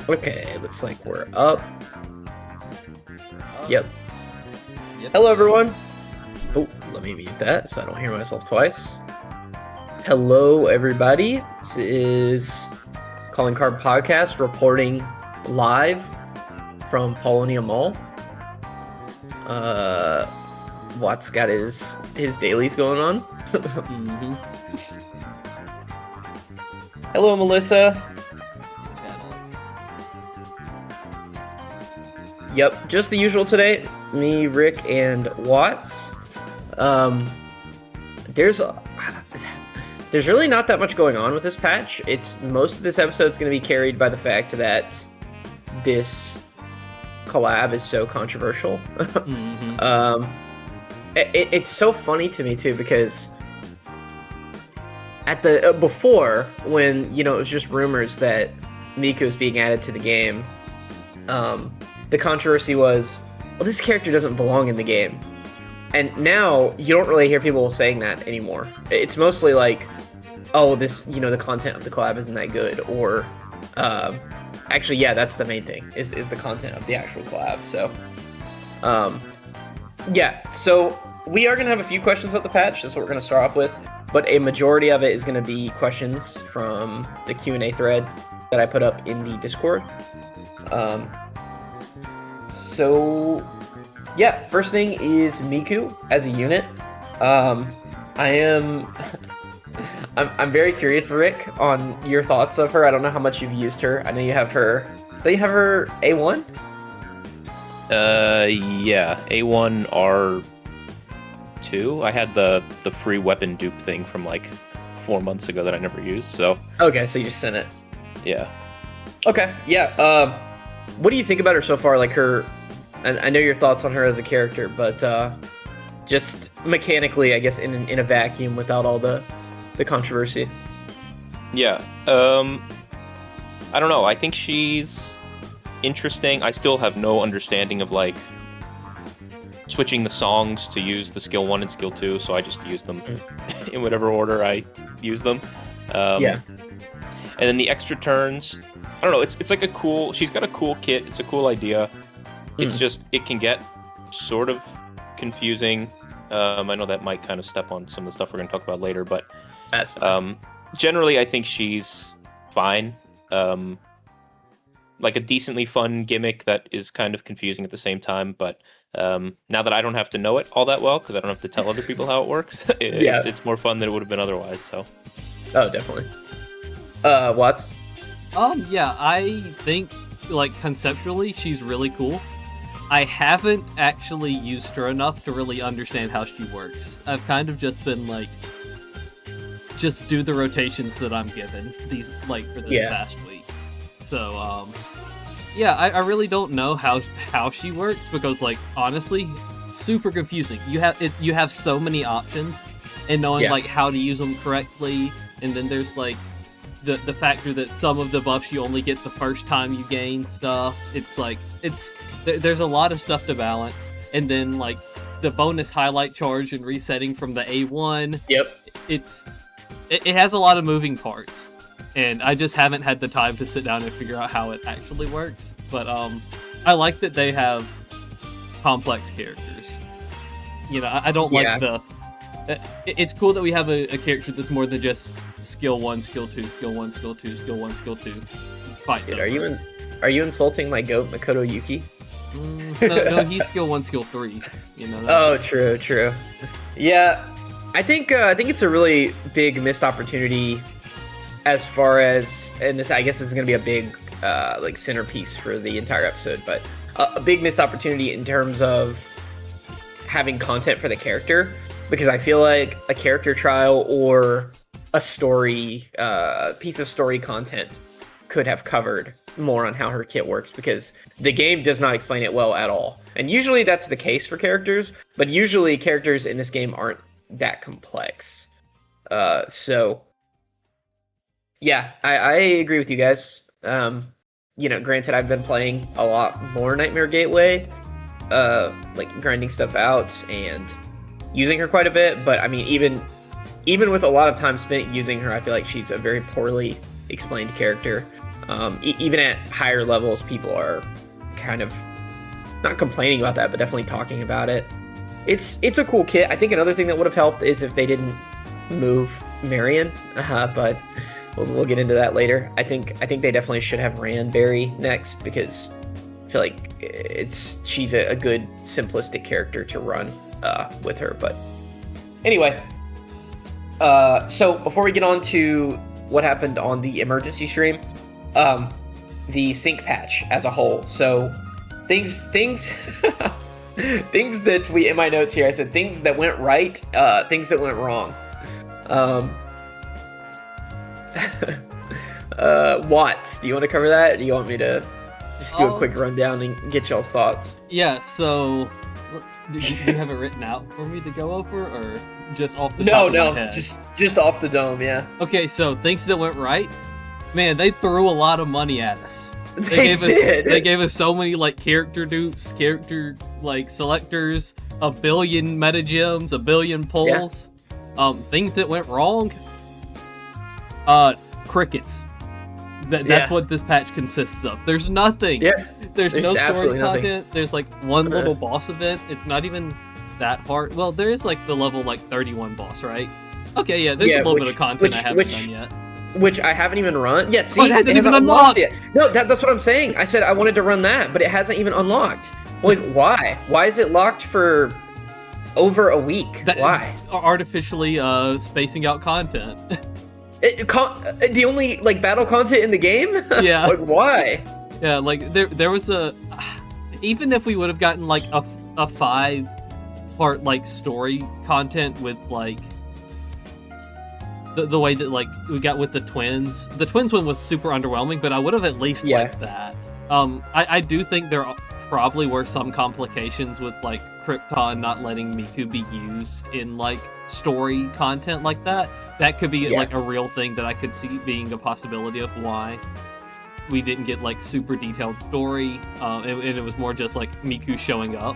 Okay, looks like we're up. Yep. Hello, everyone. Oh, let me mute that so I don't hear myself twice. Hello, everybody. This is Calling Card Podcast reporting live from Polonia Mall. Watt's got his dailies going on. Mm-hmm. Hello, Melissa. Yep, just the usual today. Me, Rick, and Watts. There's really not that much going on with this patch. Most of this episode is going to be carried by the fact that this collab is so controversial. Mm-hmm. It's so funny to me too because at the before when it was just rumors that Miku was being added to the game. The controversy was, well, this character doesn't belong in the game. And now you don't really hear people saying that anymore. It's mostly like, oh, this, the content of the collab isn't that good. Or, actually, yeah, that's the main thing, is the content of the actual collab. So, yeah, so we are going to have a few questions about the patch. That's what we're going to start off with. But a majority of it is going to be questions from the Q&A thread that I put up in the Discord. So, yeah, first thing is Miku as a unit. I'm very curious, Rick, on your thoughts of her. I don't know how much you've used her. I know you have her. Do you have her A1? Yeah, A1 R2. I had the free weapon dupe thing from like 4 months ago that I never used. So. Okay, so you just sent it. Yeah. Okay, yeah. What do you think about her so far? Like her, and I know your thoughts on her as a character, but just mechanically, I guess in a vacuum without all the controversy. Yeah. I don't know. I think she's interesting. I still have no understanding of like switching the songs to use the skill 1 and skill 2, so I just use them in whatever order I use them. Yeah. And then the extra turns, I don't know, it's like she's got a cool kit, it's a cool idea. It's just, it can get sort of confusing. I know that might kind of step on some of the stuff we're going to talk about later, but that's fine. Generally I think she's fine. Like a decently fun gimmick that is kind of confusing at the same time, but now that I don't have to know it all that well, because I don't have to tell other people how it works, it's more fun than it would have been otherwise, so. Oh, definitely. Watts? Yeah, I think, like, conceptually, she's really cool. I haven't actually used her enough to really understand how she works. I've kind of just been, like, just do the rotations that I'm given, for this past week. So, yeah, I really don't know how she works, because, like, honestly, super confusing. You have so many options, and knowing, like, how to use them correctly, and then there's, like, the factor that some of the buffs you only get the first time you gain stuff. It's like, there's a lot of stuff to balance. And then, like, the bonus highlight charge and resetting from the A1. Yep. It has a lot of moving parts. And I just haven't had the time to sit down and figure out how it actually works. But I like that they have complex characters. I don't like the... It's cool that we have a character that's more than just skill 1, skill 2, skill 1, skill 2, skill 1, skill 2. Fight. Dude, are you insulting my goat Makoto Yuki? No, he's skill 1, skill 3. Oh, true. Yeah, I think it's a really big missed opportunity as far as, and this I guess is going to be a big like centerpiece for the entire episode, but a big missed opportunity in terms of having content for the character. Because I feel like a character trial or a story, piece of story content could have covered more on how her kit works, because the game does not explain it well at all. And usually that's the case for characters, but usually characters in this game aren't that complex. So, yeah, I agree with you guys. Granted, I've been playing a lot more Nightmare Gateway, like grinding stuff out and using her quite a bit, but I mean, even with a lot of time spent using her, I feel like she's a very poorly explained character. Even at higher levels, people are kind of not complaining about that, but definitely talking about it. It's a cool kit. I think another thing that would have helped is if they didn't move Marion, but we'll get into that later. I think they definitely should have Ranberry next, because I feel like she's a good simplistic character to run with her. But anyway, so before we get on to what happened on the emergency stream, the sync patch as a whole. So things things that in my notes here, I said things that went right, things that went wrong. Watts, do you want to cover that, or do you want me to just do a quick rundown and get y'all's thoughts? Yeah, so do you have it written out for me to go over, or just off the top of my head? just off the dome, yeah. Okay, so things that went right. Man, they threw a lot of money at us. They gave us so many like character dupes, character like selectors, a billion meta gems, a billion pulls. Yeah. Things that went wrong. Crickets. That's what this patch consists of. There's nothing. Yeah. There's no story content. Nothing. There's like one little boss event. It's not even that hard. Well, there is like the level like 31 boss, right? Okay, yeah. There's a little bit of content I haven't done yet. Which I haven't even run. Yeah, see, it hasn't even unlocked yet. No, that's what I'm saying. I said I wanted to run that, but it hasn't even unlocked. Like, why? Why is it locked for over a week? Why? Artificially spacing out content. The only like battle content in the game? Yeah. Like, why? Yeah, like there was even if we would have gotten like a 5-part like story content with like the way that like we got with the twins. The twins one was super underwhelming, but I would have at least liked that. I do think there probably were some complications with like Krypton not letting Miku be used in like story content like that. That could be like a real thing that I could see being a possibility of why we didn't get like super detailed story. And it was more just like Miku showing up.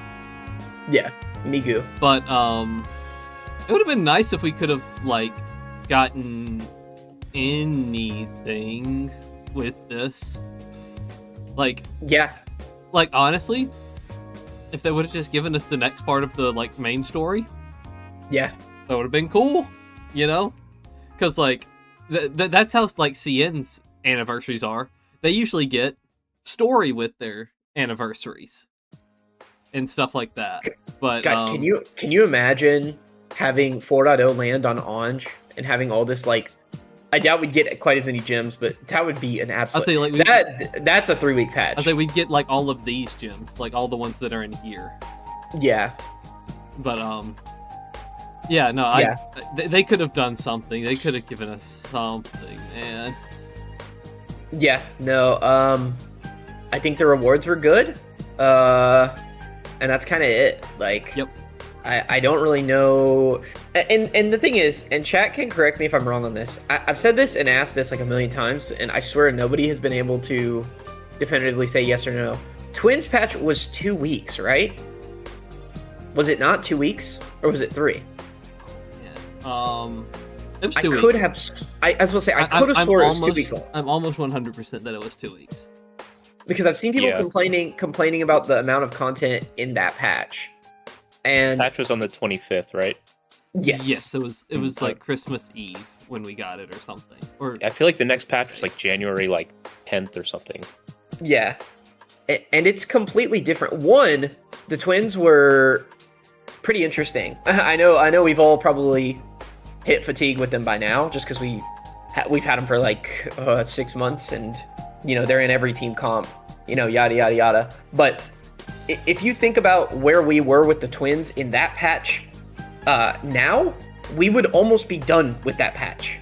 Yeah, Miku. But it would have been nice if we could have like gotten anything with this. Like, yeah. Like, honestly, if they would have just given us the next part of the like main story, yeah, that would have been cool, you know? Because like that's how like CN's anniversaries are. They usually get story with their anniversaries and stuff like that. But God, can you imagine having 4.0 land on Anj and having all this like? I doubt we'd get quite as many gems, but that would be an absolute. I'll say like that's a 3-week patch. I'll say we'd get like all of these gems, like all the ones that are in here. Yeah. But yeah, no, they could have done something. They could have given us something, man. Yeah, no, I think the rewards were good, and that's kind of it. Like, yep. I don't really know, and the thing is, and chat can correct me if I'm wrong on this. I've said this and asked this like a million times, and I swear nobody has been able to definitively say yes or no. Twins patch was 2 weeks, right? Was it not 2 weeks, or was it 3? Yeah. It was 2 weeks. I was gonna say I could have sworn it was 2 weeks long. I'm almost 100% that it was 2 weeks. Because I've seen people complaining about the amount of content in that patch. And patch was on the 25th, right? Yes, it was like Christmas Eve when we got it or something. Or I feel like the next patch was like January like 10th or something. Yeah. And it's completely different. One, the twins were pretty interesting. I know we've all probably hit fatigue with them by now, just because we've had them for like 6 months, and you know they're in every team comp, you know, yada yada yada. But if you think about where we were with the twins in that patch, now we would almost be done with that patch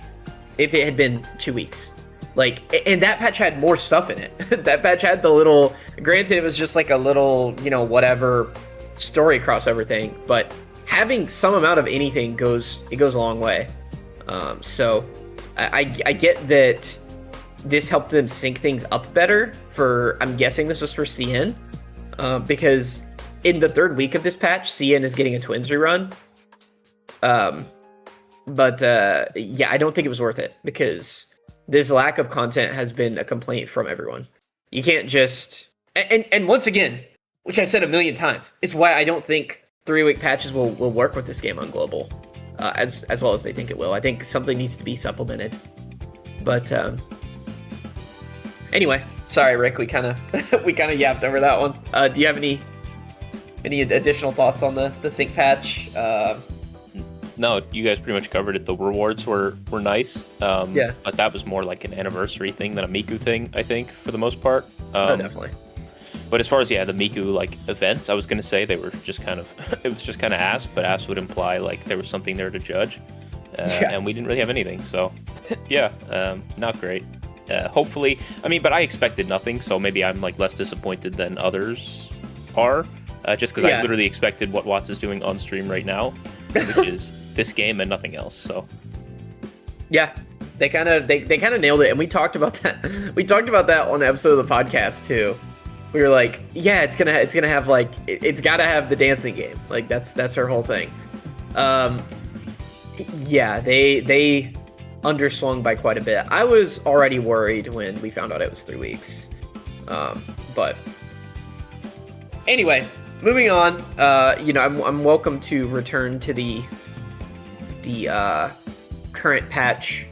if it had been 2 weeks. Like, and that patch had more stuff in it. That patch had the little, granted it was just like a little, you know, whatever story crossover thing, but having some amount of anything goes a long way. So I get that this helped them sync things up better for, I'm guessing this was for CN, because in the 3rd week of this patch, CN is getting a twins rerun. But yeah, I don't think it was worth it, because this lack of content has been a complaint from everyone. You can't just and once again, which I've said a million times, is why I don't think 3-week patches will work with this game on global, as well as they think it will. I think something needs to be supplemented. But anyway, sorry, Rick, we kind of yapped over that one. Do you have any additional thoughts on the sync patch? No, you guys pretty much covered it. The rewards were nice. Yeah. But that was more like an anniversary thing than a Miku thing, I think, for the most part. Definitely. But as far as the Miku like events, I was gonna say they were just kind of it was just kind of ass, but ass would imply like there was something there to judge, and we didn't really have anything. So yeah, not great. Hopefully, I mean, but I expected nothing, so maybe I'm like less disappointed than others are, just because I literally expected what Watts is doing on stream right now, which is this game and nothing else. So yeah. They kind of nailed it, and we talked about that. We talked about that on an episode of the podcast too. We were like, yeah, it's gonna have like it's gotta have the dancing game. Like that's her whole thing. Yeah, they underswung by quite a bit. I was already worried when we found out it was 3 weeks. But anyway, moving on. I'm welcome to return to the current patch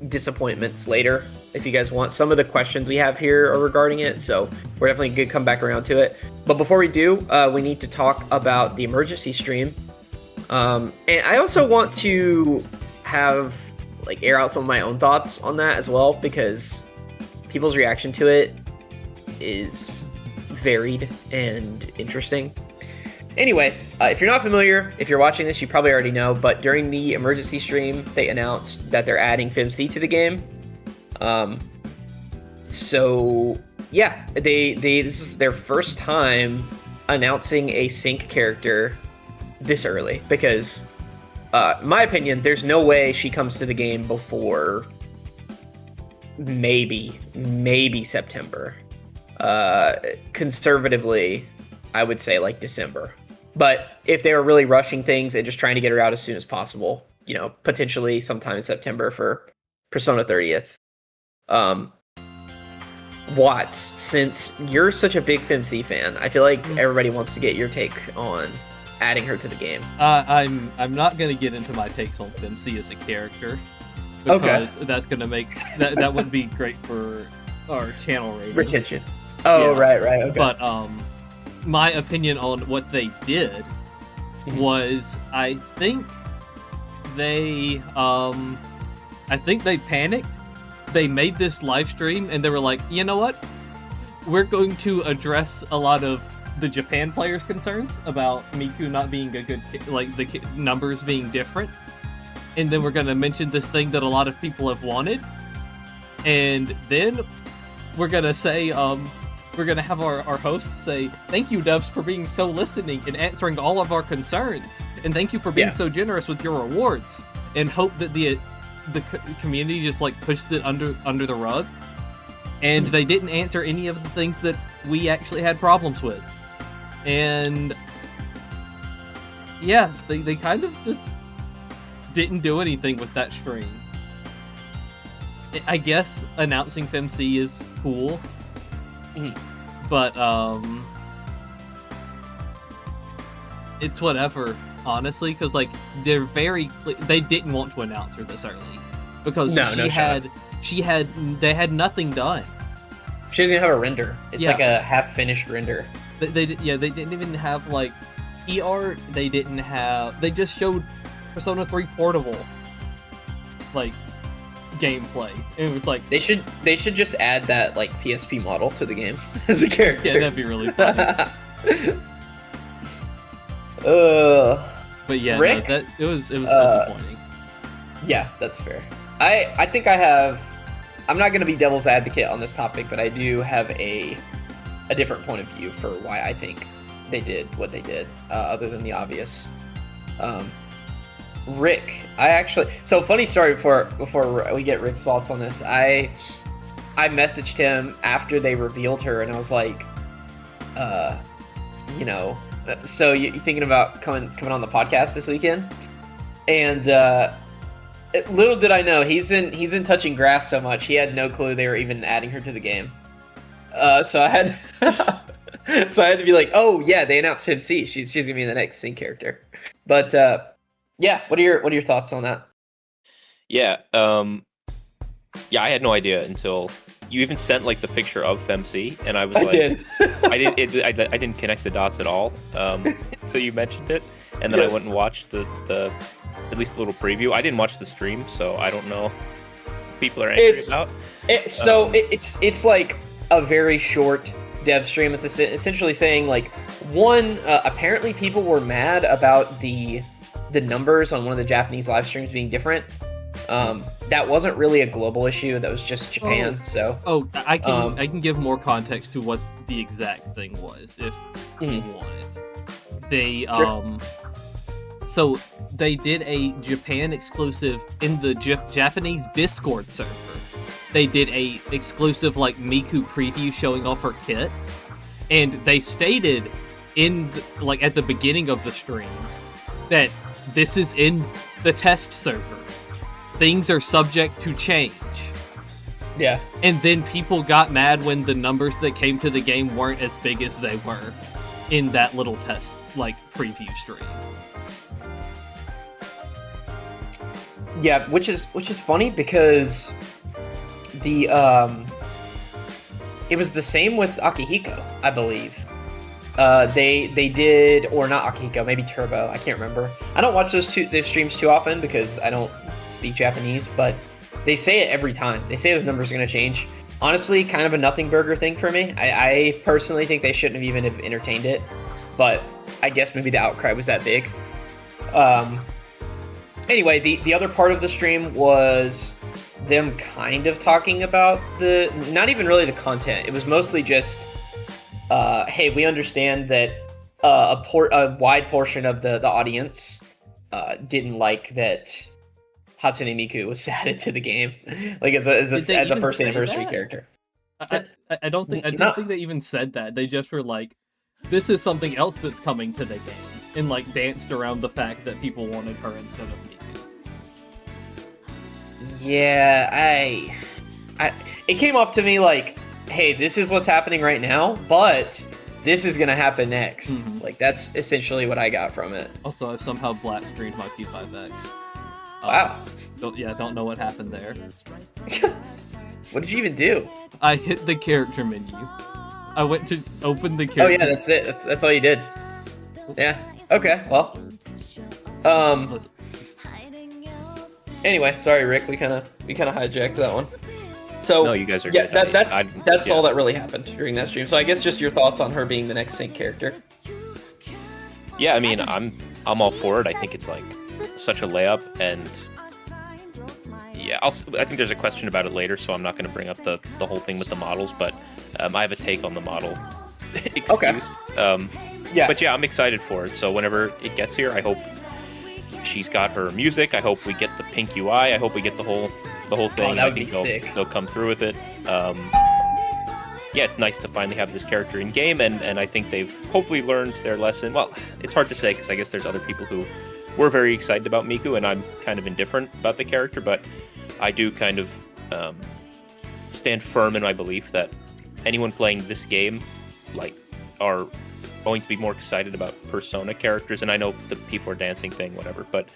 disappointments later if you guys want. Some of the questions we have here are regarding it, so we're definitely going to come back around to it. But before we do, we need to talk about the emergency stream. And I also want to have air out some of my own thoughts on that as well, because people's reaction to it is varied and interesting. Anyway, if you're not familiar, if you're watching this, you probably already know, but during the emergency stream, they announced that they're adding FemC to the game. So yeah, this is their first time announcing a sync character this early, because in my opinion, there's no way she comes to the game before maybe September. Conservatively, I would say December. But if they were really rushing things and just trying to get her out as soon as possible, potentially sometime in September for Persona 30th. Watts, since you're such a big FemC fan, I feel like everybody wants to get your take on adding her to the game. I'm not gonna get into my takes on FemC as a character, because that's gonna make that would be great for our channel ratings. Retention. Oh, yeah. Right. Okay. But my opinion on what they did was, I think they panicked. They made this live stream and they were like, you know what? We're going to address a lot of the Japan players' concerns about Miku not being a good, the numbers being different. And then we're going to mention this thing that a lot of people have wanted. And then we're going to say, we're going to have our host say, thank you, devs, for being so listening and answering all of our concerns. And thank you for being so generous with your rewards. And hope that the community just pushes it under the rug. And they didn't answer any of the things that we actually had problems with. And yes, they kind of just didn't do anything with that stream. I guess announcing FemC is cool. But it's whatever, honestly, because they're very they didn't want to announce her this early, because they had nothing done. She doesn't even have a render. It's like a half-finished render. They didn't even have e-art. They didn't have. They just showed Persona 3 Portable gameplay. It was they should just add that PSP model to the game as a character. Yeah, that'd be really funny. But yeah, Rick? No, it was disappointing. Yeah, that's fair. I think I'm not going to be devil's advocate on this topic, but I do have a different point of view for why I think they did what they did, other than the obvious. Rick, so funny story before we get Rick's thoughts on this. I messaged him after they revealed her, and I was like, so you thinking about coming on the podcast this weekend? And Little did I know, he's in touching grass so much he had no clue they were even adding her to the game. So I had so I had to be like, oh yeah, they announced FemC. She's gonna be the next sync character. But yeah, what are your thoughts on that? Yeah, yeah, I had no idea until you even sent like the picture of FemC, and I was like, did. I didn't connect the dots at all until you mentioned it, and then I went and watched the at least a little preview. I didn't watch the stream, so I don't know what people are angry about. It's like a very short dev stream. It's essentially saying like one. Apparently, people were mad about the numbers on one of the Japanese live streams being different. That wasn't really a global issue. That was just Japan. I can give more context to what the exact thing was if you want it. They so they did a Japan exclusive in the Japanese Discord server. They did a exclusive like Miku preview showing off her kit, and they stated at the beginning of the stream that this is in the test server. Things are subject to change. Yeah. And then people got mad when the numbers that came to the game weren't as big as they were in that little test, like, preview stream. Yeah, which is funny because the it was the same with Akihiko, I believe. They did, or not Akihiko, maybe Turbo, I can't remember. I don't watch those streams too often because I don't speak Japanese, but they say it every time. They say those numbers are going to change. Honestly, kind of a nothing burger thing for me. I personally think they shouldn't have even have entertained it, but I guess maybe the outcry was that big. Anyway, the other part of the stream was them kind of talking about not even really the content. It was mostly just, hey, we understand that a wide portion of the audience didn't like that Hatsune Miku was added to the game, like as a first anniversary character. I don't think they even said that. They just were like, this is something else that's coming to the game, and like danced around the fact that people wanted her instead of Miku. Yeah, it came off to me like, hey, this is what's happening right now, but this is gonna happen next. Mm-hmm. Like that's essentially what I got from it. Also, I've somehow black screened my P5X. Wow. Don't know what happened there. What did you even do? I hit the character menu. I went to open the character. Oh yeah, that's it. That's all you did. Yeah. Okay. Well. Anyway, sorry, Rick. We kind of hijacked that one. So no, you guys are good. That's yeah. all that really happened during that stream. So I guess just your thoughts on her being the next sync character. Yeah, I mean, I'm all for it. I think it's like such a layup, and yeah, I think there's a question about it later, so I'm not going to bring up the whole thing with the models, but I have a take on the model excuse. Okay. Yeah. But yeah, I'm excited for it. So whenever it gets here, I hope she's got her music. I hope we get the pink UI. I hope we get the whole thing. Oh, that would be sick. They'll come through with it. Yeah, it's nice to finally have this character in game, and I think they've hopefully learned their lesson. Well, it's hard to say because I guess there's other people who were very excited about Miku, and I'm kind of indifferent about the character, but I do kind of stand firm in my belief that anyone playing this game like are going to be more excited about Persona characters. And I know the P4 dancing thing, whatever, but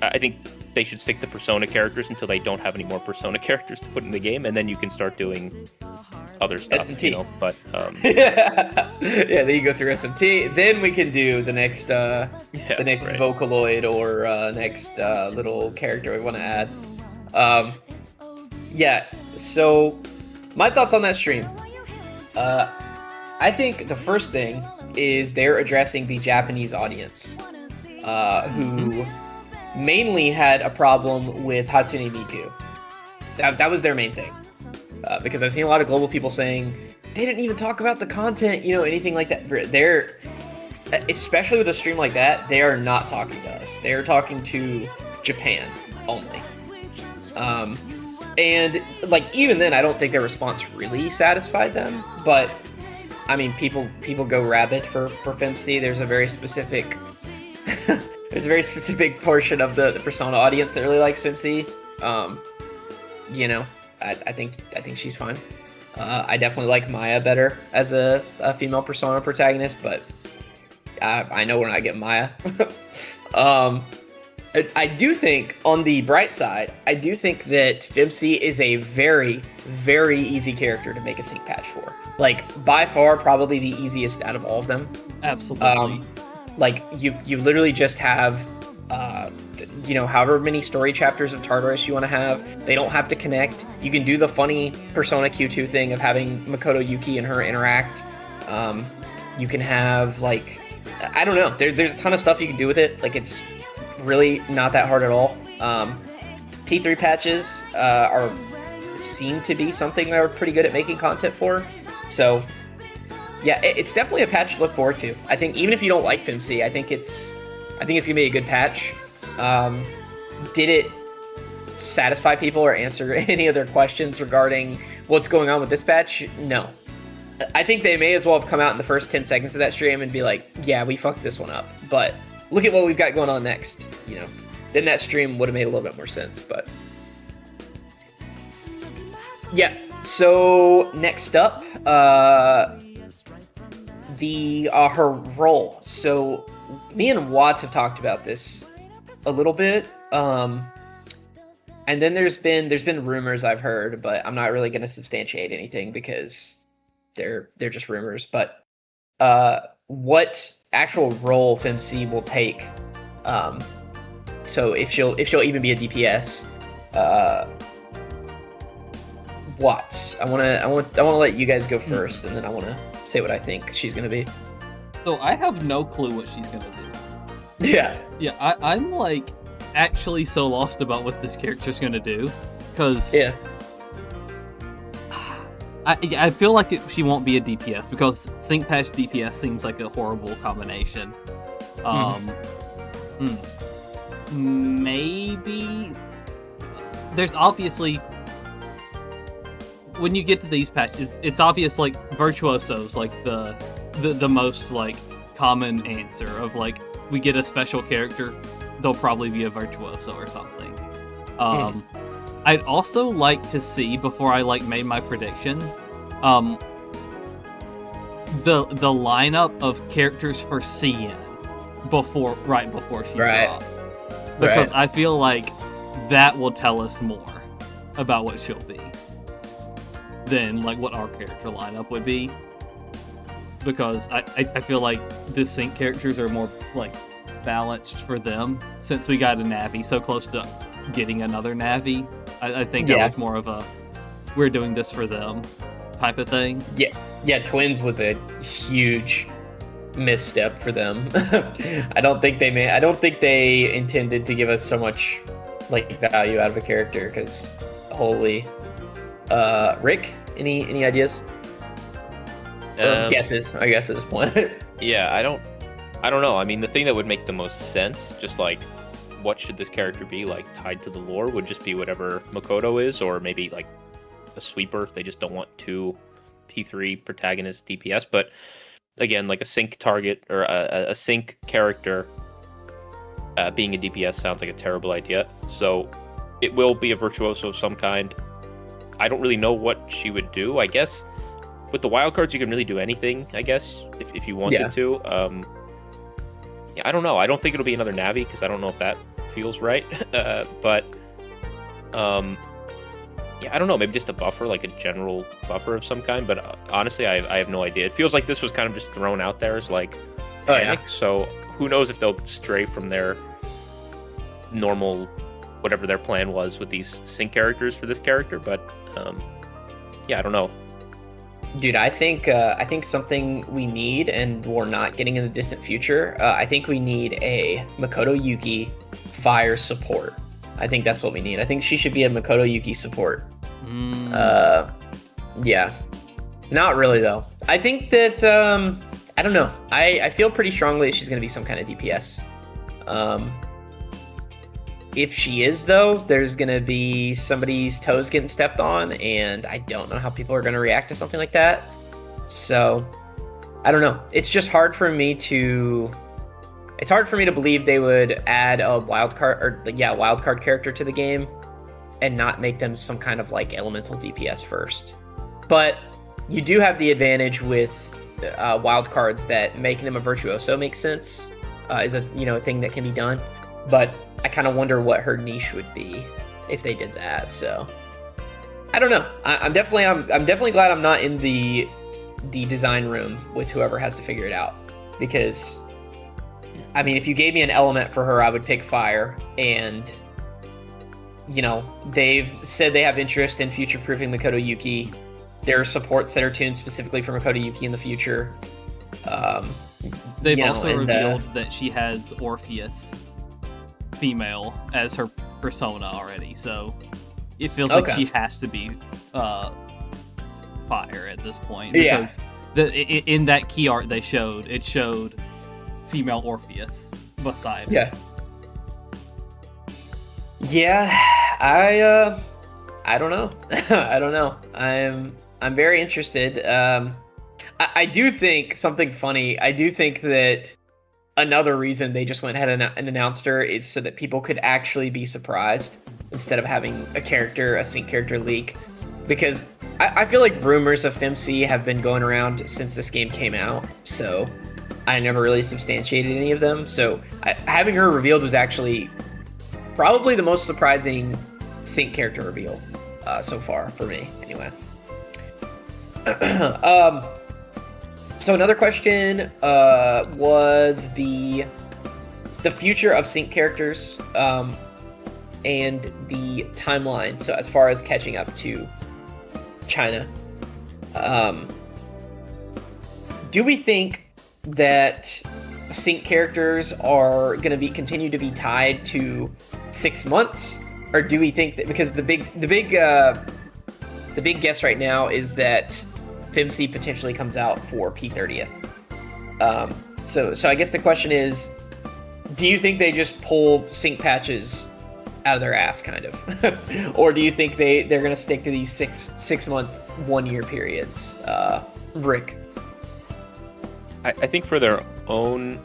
I think they should stick to Persona characters until they don't have any more Persona characters to put in the game, and then you can start doing other stuff. SMT. You know, but yeah, then you go through SMT. Then we can do the next right. Vocaloid or next little character we want to add. Yeah. So my thoughts on that stream. I think the first thing is they're addressing the Japanese audience, who mainly had a problem with Hatsune Miku. That was their main thing. Because I've seen a lot of global people saying they didn't even talk about the content, anything like that. They're, especially with a stream like that, they are not talking to us. They are talking to Japan only. And like even then, I don't think their response really satisfied them. But I mean, people go rabid for FemC. There's a very specific there's a very specific portion of the Persona audience that really likes FemC. You know, I think she's fine. I definitely like Maya better as a female Persona protagonist, but I know we're not getting Maya. I do think, on the bright side, I do think that FemC is a very, very easy character to make a sync patch for. Like, by far, probably the easiest out of all of them. Absolutely. Like, you literally just have, you know, however many story chapters of Tartarus you want to have. They don't have to connect. You can do the funny Persona Q2 thing of having Makoto Yuki and her interact. You can have, like, I don't know. There's a ton of stuff you can do with it. Like, it's really not that hard at all. P3 patches seem to be something they're pretty good at making content for. So, yeah, it's definitely a patch to look forward to. I think even if you don't like FemC, I think it's gonna be a good patch. Did it satisfy people or answer any of their questions regarding what's going on with this patch? No. I think they may as well have come out in the first 10 seconds of that stream and be like, yeah, we fucked this one up, but look at what we've got going on next. You know, then that stream would have made a little bit more sense, but yeah. So next up, her role. So me and Watts have talked about this a little bit, and then there's been rumors I've heard, but I'm not really going to substantiate anything because they're just rumors. But what actual role FemC will take? So if she'll even be a DPS, Watts. I want to let you guys go first, and then I want to say what I think she's gonna be. So I have no clue what she's gonna do. Yeah. Yeah, I'm like actually so lost about what this character's gonna do, because yeah, I feel like she won't be a DPS because sync patch DPS seems like a horrible combination. Maybe there's obviously, when you get to these patches, it's obvious like virtuosos, like the most like common answer of like, we get a special character, they'll probably be a virtuoso or something. I'd also like to see, before I like made my prediction, the lineup of characters for CN right before she dropped. Because I feel like that will tell us more about what she'll be than like what our character lineup would be. Because I feel like the sync characters are more like balanced for them, since we got a Navi so close to getting another Navi. I think that was more of a, we're doing this for them type of thing. Yeah, Twins was a huge misstep for them. I don't think they intended to give us so much like value out of a character, because holy. Rick, any ideas? Guesses, I guess, at this point. Yeah, I don't know. I mean, the thing that would make the most sense, just like, what should this character be, like, tied to the lore, would just be whatever Makoto is, or maybe, like, a sweeper if they just don't want two P3 protagonist DPS. But, again, like, a sync target, or a sync character being a DPS sounds like a terrible idea. So, it will be a virtuoso of some kind. I don't really know what she would do. I guess with the wildcards, you can really do anything, I guess, if you wanted to. Yeah, I don't know. I don't think it'll be another Navi, because I don't know if that feels right. But yeah, I don't know. Maybe just a buffer, like a general buffer of some kind. But honestly, I have no idea. It feels like this was kind of just thrown out there as like panic. So who knows if they'll stray from their normal, whatever their plan was with these sync characters for this character. But yeah, I don't know. Dude, I think something we need, and we're not getting in the distant future. I think we need a Makoto Yuki fire support. I think that's what we need. I think she should be a Makoto Yuki support. Yeah, not really though. I think that I don't know. I feel pretty strongly that she's going to be some kind of DPS. If she is, though, there's going to be somebody's toes getting stepped on, and I don't know how people are going to react to something like that. So, I don't know. It's just hard for me to it's hard for me to believe they would add a wild card character to the game and not make them some kind of like elemental DPS first. But you do have the advantage with wild cards that making them a virtuoso makes sense. Is a thing that can be done. But I kind of wonder what her niche would be if they did that. So I don't know. I'm definitely glad I'm not in the design room with whoever has to figure it out, because I mean, if you gave me an element for her, I would pick fire. And they've said they have interest in future-proofing Makoto Yuki. There are supports that are tuned specifically for Makoto Yuki in the future. They've also revealed that she has Orpheus female as her persona already, so it feels like she has to be fire at this point, because in that key art they showed, it showed female Orpheus beside her. I don't know. I don't know. I'm very interested. I do think something funny. I do think that another reason they just went ahead and announced her is so that people could actually be surprised instead of having a sync character leak. Because I feel like rumors of FemC have been going around since this game came out, so I never really substantiated any of them. So having her revealed was actually probably the most surprising sync character reveal so far for me, anyway. So another question was the future of sync characters and the timeline. So as far as catching up to China, do we think that sync characters are going to continue to be tied to 6 months, or do we think that, because the big guess right now is that FemC potentially comes out for P30th. So I guess the question is, do you think they just pull sync patches out of their ass, kind of, or do you think they're gonna stick to these six month, 1 year periods? Rick, I think for their own,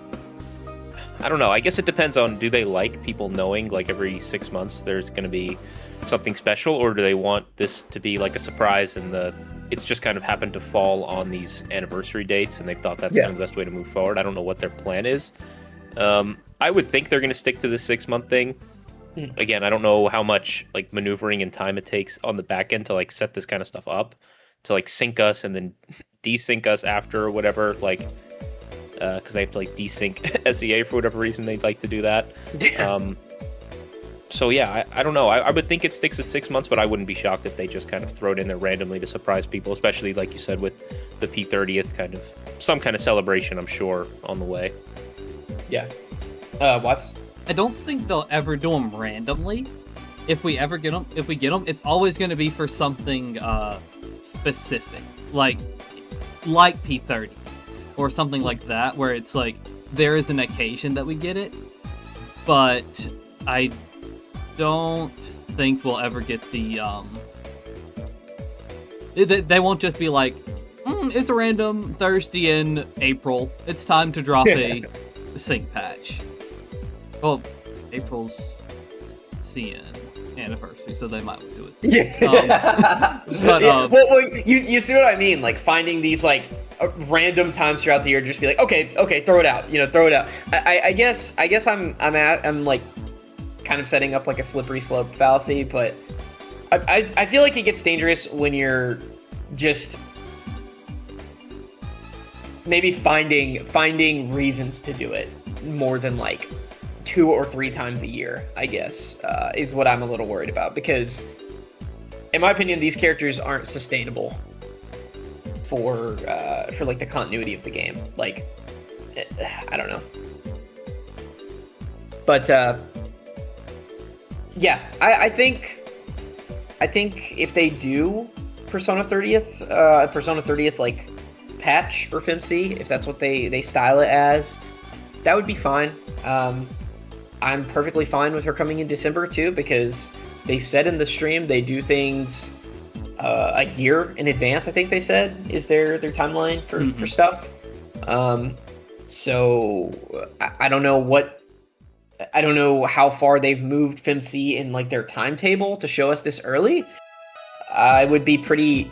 I don't know. I guess it depends on, do they like people knowing like every 6 months there's going to be something special, or do they want this to be like a surprise and it's just kind of happened to fall on these anniversary dates and they thought that's kind of the best way to move forward. I don't know what their plan is. I would think they're going to stick to the 6 month thing. Again, I don't know how much like maneuvering and time it takes on the back end to like set this kind of stuff up, to like sync us and then desync us after or whatever, like because they have to like desync SEA for whatever reason they'd like to do that. So yeah, I don't know. I would think it sticks at 6 months, but I wouldn't be shocked if they just kind of throw it in there randomly to surprise people, especially like you said with the P30th, kind of some kind of celebration, I'm sure, on the way. Yeah. Watts? I don't think they'll ever do them randomly. If we get them, it's always going to be for something specific, like P30 or something like that, where it's like there is an occasion that we get it, but I don't think we'll ever get the they won't just be like, it's a random Thursday in April, it's time to drop a sync patch. Well, April's CN anniversary, so they might do it. Well, you see what I mean? Like finding these like random times throughout the year, just be like, okay, throw it out. Throw it out. I guess I'm like kind of setting up like a slippery slope fallacy, but I feel like it gets dangerous when you're just maybe finding reasons to do it more than like 2 or 3 times a year, I guess, is what I'm a little worried about, because in my opinion, these characters aren't sustainable for like the continuity of the game. Like, I don't know. But yeah, I think if they do Persona 30th like patch for FemC, if that's what they style it as, that would be fine. I'm perfectly fine with her coming in December too, because they said in the stream they do things a year in advance. I think they said is their timeline for stuff. So I don't know I don't know how far they've moved FemC in like their timetable to show us this early. I would be pretty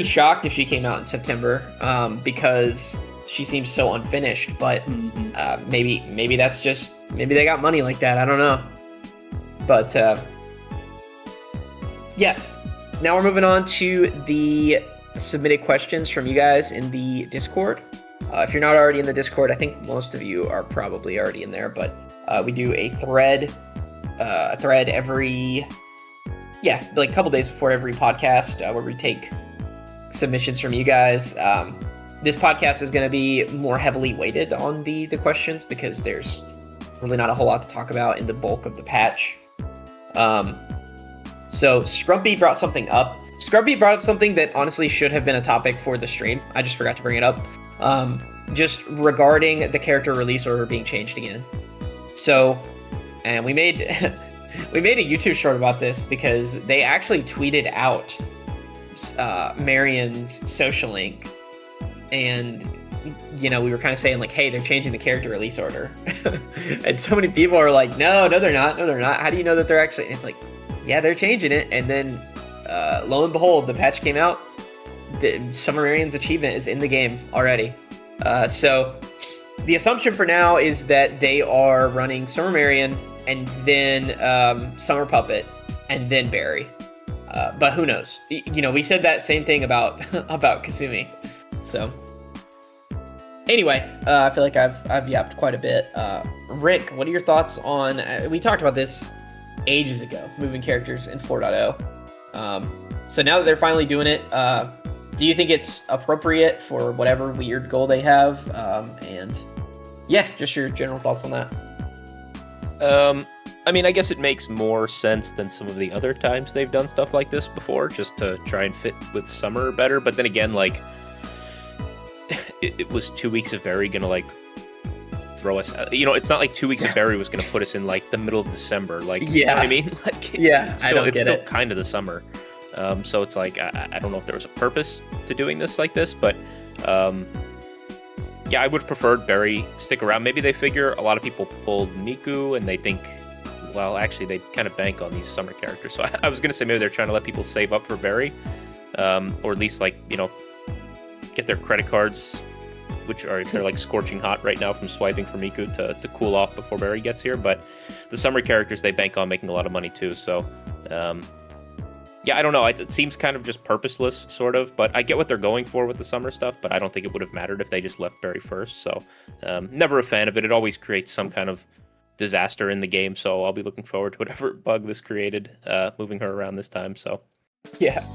shocked if she came out in September, because she seems so unfinished. But maybe that's just, maybe they got money like that. I don't know. But yeah, now we're moving on to the submitted questions from you guys in the Discord. If you're not already in the Discord, I think most of you are probably already in there, but we do a thread every, like a couple days before every podcast, where we take submissions from you guys. This podcast is going to be more heavily weighted on the questions because there's really not a whole lot to talk about in the bulk of the patch. So Scrumpy brought something up. Scrumpy brought up something that honestly should have been a topic for the stream. I just forgot to bring it up. Just regarding the character release order being changed again. So, and we made we made a YouTube short about this because they actually tweeted out Marion's social link, and we were kind of saying like, hey, they're changing the character release order. And so many people are like, no, they're not. How do you know that they're actually? And it's like, yeah, they're changing it. And then lo and behold, the patch came out. The Summer Marion's achievement is in the game already. So the assumption for now is that they are running Summer Marion and then Summer Puppet and then Barry. But who knows? We said that same thing about Kasumi. So anyway, I feel like I've yapped quite a bit. Rick, what are your thoughts on? We talked about this ages ago, moving characters in 4.0. So now that they're finally doing it, do you think it's appropriate for whatever weird goal they have? And yeah, just your general thoughts on that. I mean, I guess it makes more sense than some of the other times they've done stuff like this before, just to try and fit with Summer better. But then again, like, it was 2 weeks of Barry gonna, like, throw us... it's not like 2 weeks of Barry was gonna put us in, like, the middle of December. Like, you know what I mean? Like, yeah, it's still kind of the summer. So it's like, I don't know if there was a purpose to doing this like this, but yeah, I would have preferred Barry stick around. Maybe they figure a lot of people pulled Miku and they think, well, actually, they kind of bank on these summer characters. So I was going to say maybe they're trying to let people save up for Barry, or at least, like, get their credit cards, which are, they're like scorching hot right now from swiping for Miku, to cool off before Barry gets here. But the summer characters, they bank on making a lot of money too. So yeah, I don't know. It seems kind of just purposeless, sort of. But I get what they're going for with the summer stuff, but I don't think it would have mattered if they just left Barry first. So never a fan of it. It always creates some kind of disaster in the game. So I'll be looking forward to whatever bug this created, moving her around this time. So yeah.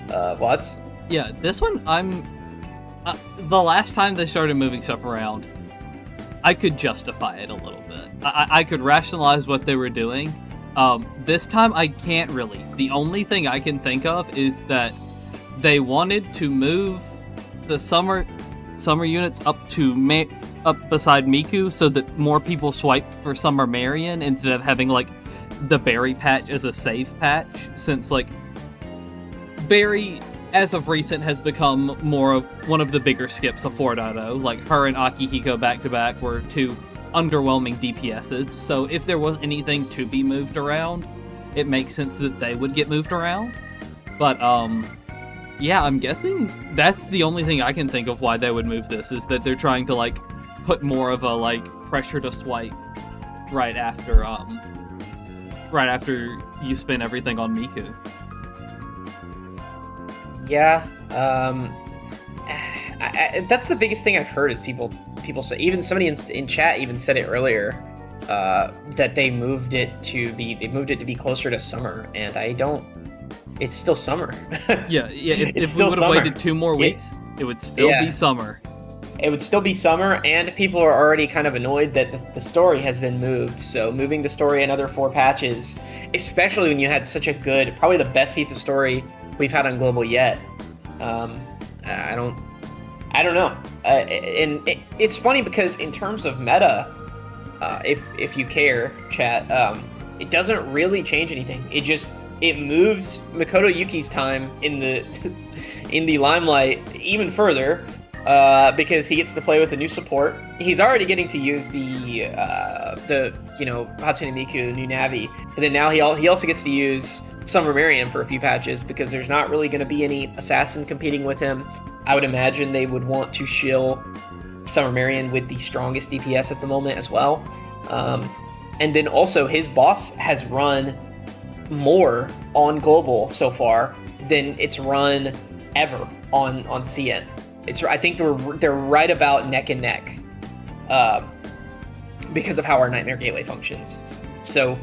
Watts? Yeah, this one, the last time they started moving stuff around, I could justify it a little bit. I could rationalize what they were doing. This time I can't really. The only thing I can think of is that they wanted to move the summer units up beside Miku so that more people swiped for Summer Marion instead of having, like, the Barry patch as a save patch, since, like, Barry, as of recent, has become more of one of the bigger skips of 4.0. Like, her and Akihiko back-to-back were two underwhelming DPSs, so if there was anything to be moved around, it makes sense that they would get moved around. But, yeah, I'm guessing that's the only thing I can think of why they would move this, is that they're trying to, like, put more of a, like, pressure to swipe right after you spin everything on Miku. Yeah, that's the biggest thing I've heard is people say, even somebody in chat even said it earlier, that they moved it to be closer to summer, and it's still summer. yeah, if we would have waited 2 more weeks, it would still be summer. It would still be summer, and people are already kind of annoyed that the story has been moved. So moving the story another 4 patches, especially when you had such a good, probably the best piece of story we've had on Global yet. I don't know. And it's funny because in terms of meta, if you care, chat, it doesn't really change anything. It moves Makoto Yuki's time in the limelight even further, because he gets to play with a new support. He's already getting to use the Hatsune Miku, new Navi, but then now he also gets to use Summer Marion for a few patches because there's not really going to be any assassin competing with him. I would imagine they would want to shill Summer Marion with the strongest DPS at the moment as well. And then also his boss has run more on global so far than it's run ever on CN. I think they're right about neck and neck because of how our Nightmare Gateway functions. So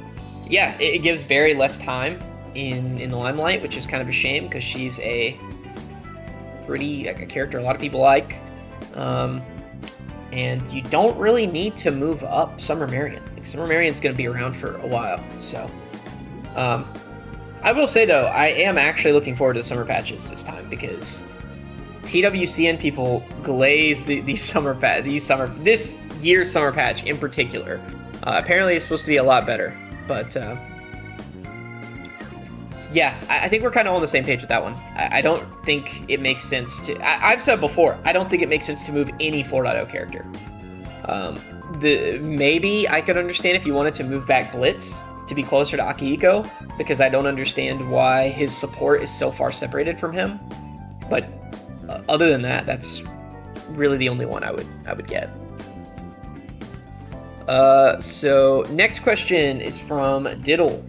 yeah, it gives Barry less time in the limelight, which is kind of a shame because she's a character a lot of people like. And you don't really need to move up Summer Marion. Summer Marion's going to be around for a while. So I will say though, I am actually looking forward to the summer patches this time because TWCN people glaze this year's summer patch in particular. Apparently it's supposed to be a lot better, but yeah, I think we're kind of on the same page with that one. I don't think it makes sense to... I've said before, I don't think it makes sense to move any 4.0 character. Maybe I could understand if you wanted to move back Blitz to be closer to Akihiko, because I don't understand why his support is so far separated from him. But other than that, that's really the only one I would get. So next question is from Diddle.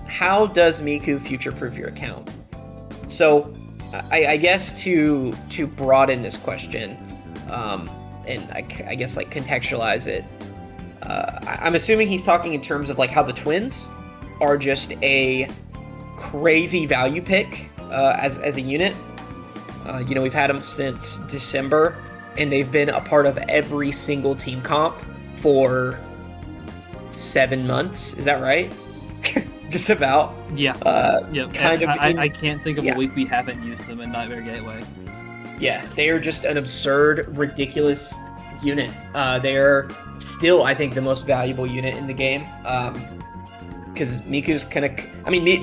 How does Miku future-proof your account? So I guess to broaden this question, and I guess like contextualize it, I'm assuming he's talking in terms of like how the twins are just a crazy value pick as a unit. We've had them since December, and they've been a part of every single team comp for 7 months. Is that right? Just about. Yeah. Kind of. I can't think of a week we haven't used them in Nightmare Gateway. Yeah, they are just an absurd, ridiculous unit. They are still, I think, the most valuable unit in the game. Because Miku's kind of,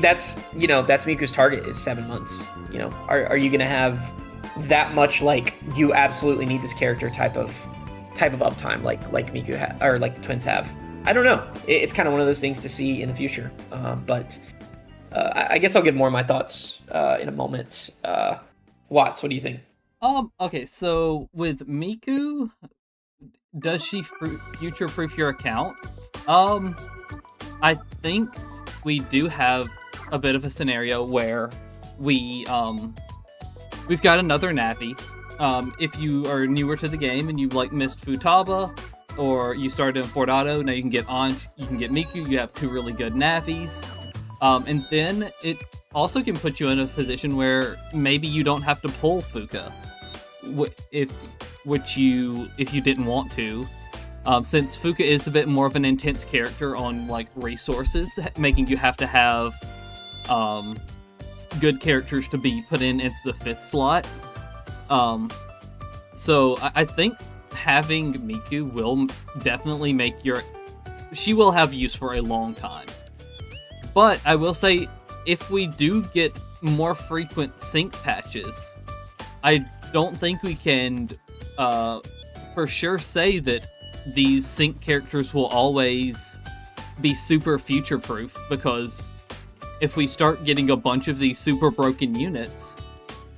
that's Miku's target is 7 months. Are you gonna have that much like you absolutely need this character type of uptime like Miku or like the twins have? I don't know. It's kind of one of those things to see in the future. But I guess I'll give more of my thoughts in a moment. Watts, what do you think? Okay, so with Miku, does she future-proof your account? I think we do have a bit of a scenario where we've got another Navi. If you are newer to the game and you missed Futaba, or you started in 4.0, now you can get Miku, you have 2 really good Navis. And then it also can put you in a position where maybe you don't have to pull Fuka if you didn't want to. Since Fuka is a bit more of an intense character on resources, making you have to have good characters to be put into the 5th slot. So I think having Miku will definitely she will have use for a long time. But I will say, if we do get more frequent sync patches, I don't think we can for sure say that these sync characters will always be super future-proof, because if we start getting a bunch of these super broken units,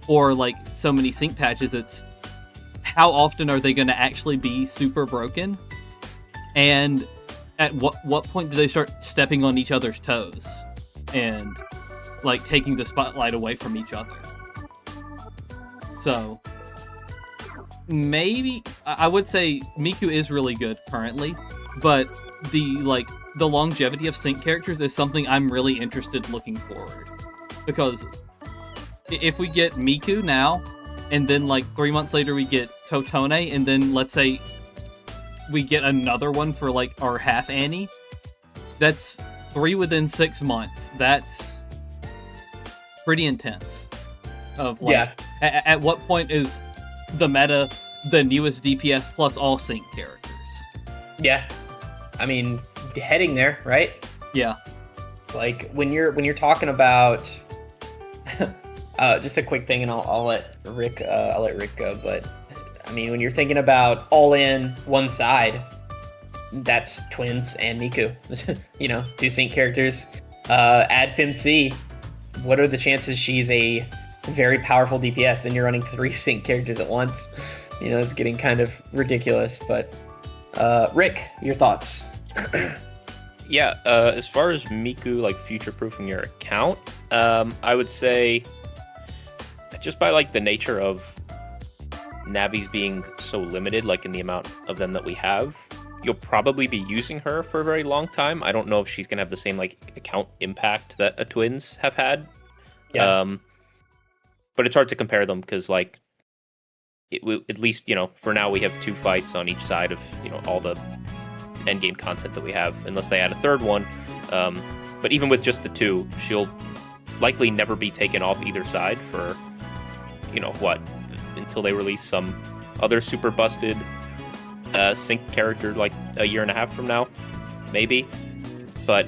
or so many sync patches, it's how often are they going to actually be super broken? And at what point do they start stepping on each other's toes and taking the spotlight away from each other? So maybe I would say Miku is really good currently, but the longevity of sync characters is something I'm really interested looking forward. Because if we get Miku now, and then 3 months later we get Kotone, and then let's say we get another one for our half Annie, that's 3 within 6 months. That's pretty intense. At what point is the meta the newest DPS plus all sync characters? Yeah, heading there, right? Yeah. When you're talking about just a quick thing, and I'll let Rick go, but I mean, when you're thinking about all in one side, that's Twins and Miku. You know, 2 sync characters. Add FemC. What are the chances she's a very powerful DPS? Then you're running 3 sync characters at once. You know, it's getting kind of ridiculous. But Rick, your thoughts? Yeah, as far as Miku, like, future-proofing your account, I would say just by, like, the nature of Navis being so limited, like, in the amount of them that we have, you'll probably be using her for a very long time. I don't know if she's going to have the same, like, account impact that a Twins have had. Yeah. But it's hard to compare them because, like, at least, you know, for now we have 2 fights on each side of, you know, all the endgame content that we have, unless they add a 3rd one. But even with just the 2, she'll likely never be taken off either side for, you know, what, until they release some other super busted sync character like a year and a half from now, maybe. But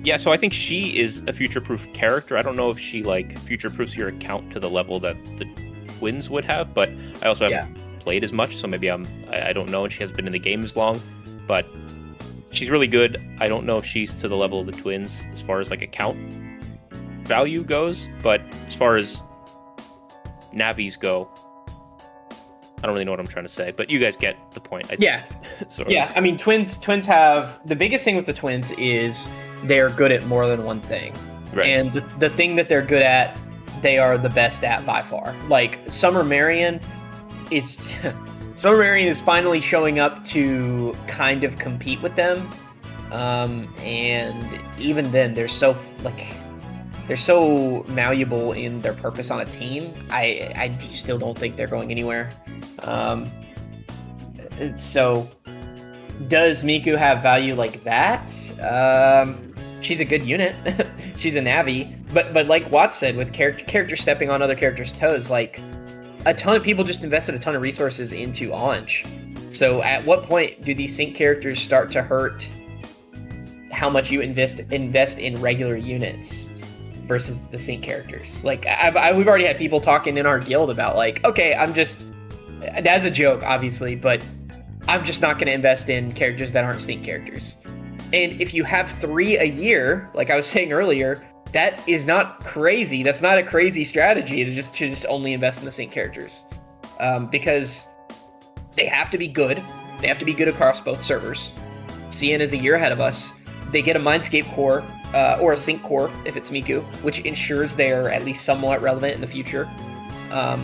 yeah, so I think she is a future-proof character. I don't know if she, like, future-proofs your account to the level that the Twins would have, but I also haven't played as much, so maybe I don't know, and she hasn't been in the game as long. But she's really good. I don't know if she's to the level of the Twins as far as, like, account value goes, but as far as Navis go, I don't really know what I'm trying to say, but you guys get the point. Yeah. Sort of. Yeah, I mean, Twins have... The biggest thing with the Twins is they're good at more than one thing. Right. And the thing that they're good at, they are the best at by far. Like, Summer Marion is... Summer Marion is finally showing up to kind of compete with them. And even then, they're so malleable in their purpose on a team. I still don't think they're going anywhere. So does Miku have value like that? She's a good unit. She's a Navi. But like Watts said, with character stepping on other characters' toes, like, a ton of people just invested a ton of resources into Anj. So at what point do these sync characters start to hurt how much you invest in regular units versus the sync characters? Like, we've already had people talking in our guild about, like, okay, that's a joke, obviously, but I'm just not going to invest in characters that aren't sync characters. And if you have 3 a year, like I was saying earlier, that is not crazy. That's not a crazy strategy to just only invest in the sync characters, because they have to be good. They have to be good across both servers. CN is a year ahead of us. They get a Mindscape core or a sync core if it's Miku, which ensures they're at least somewhat relevant in the future. I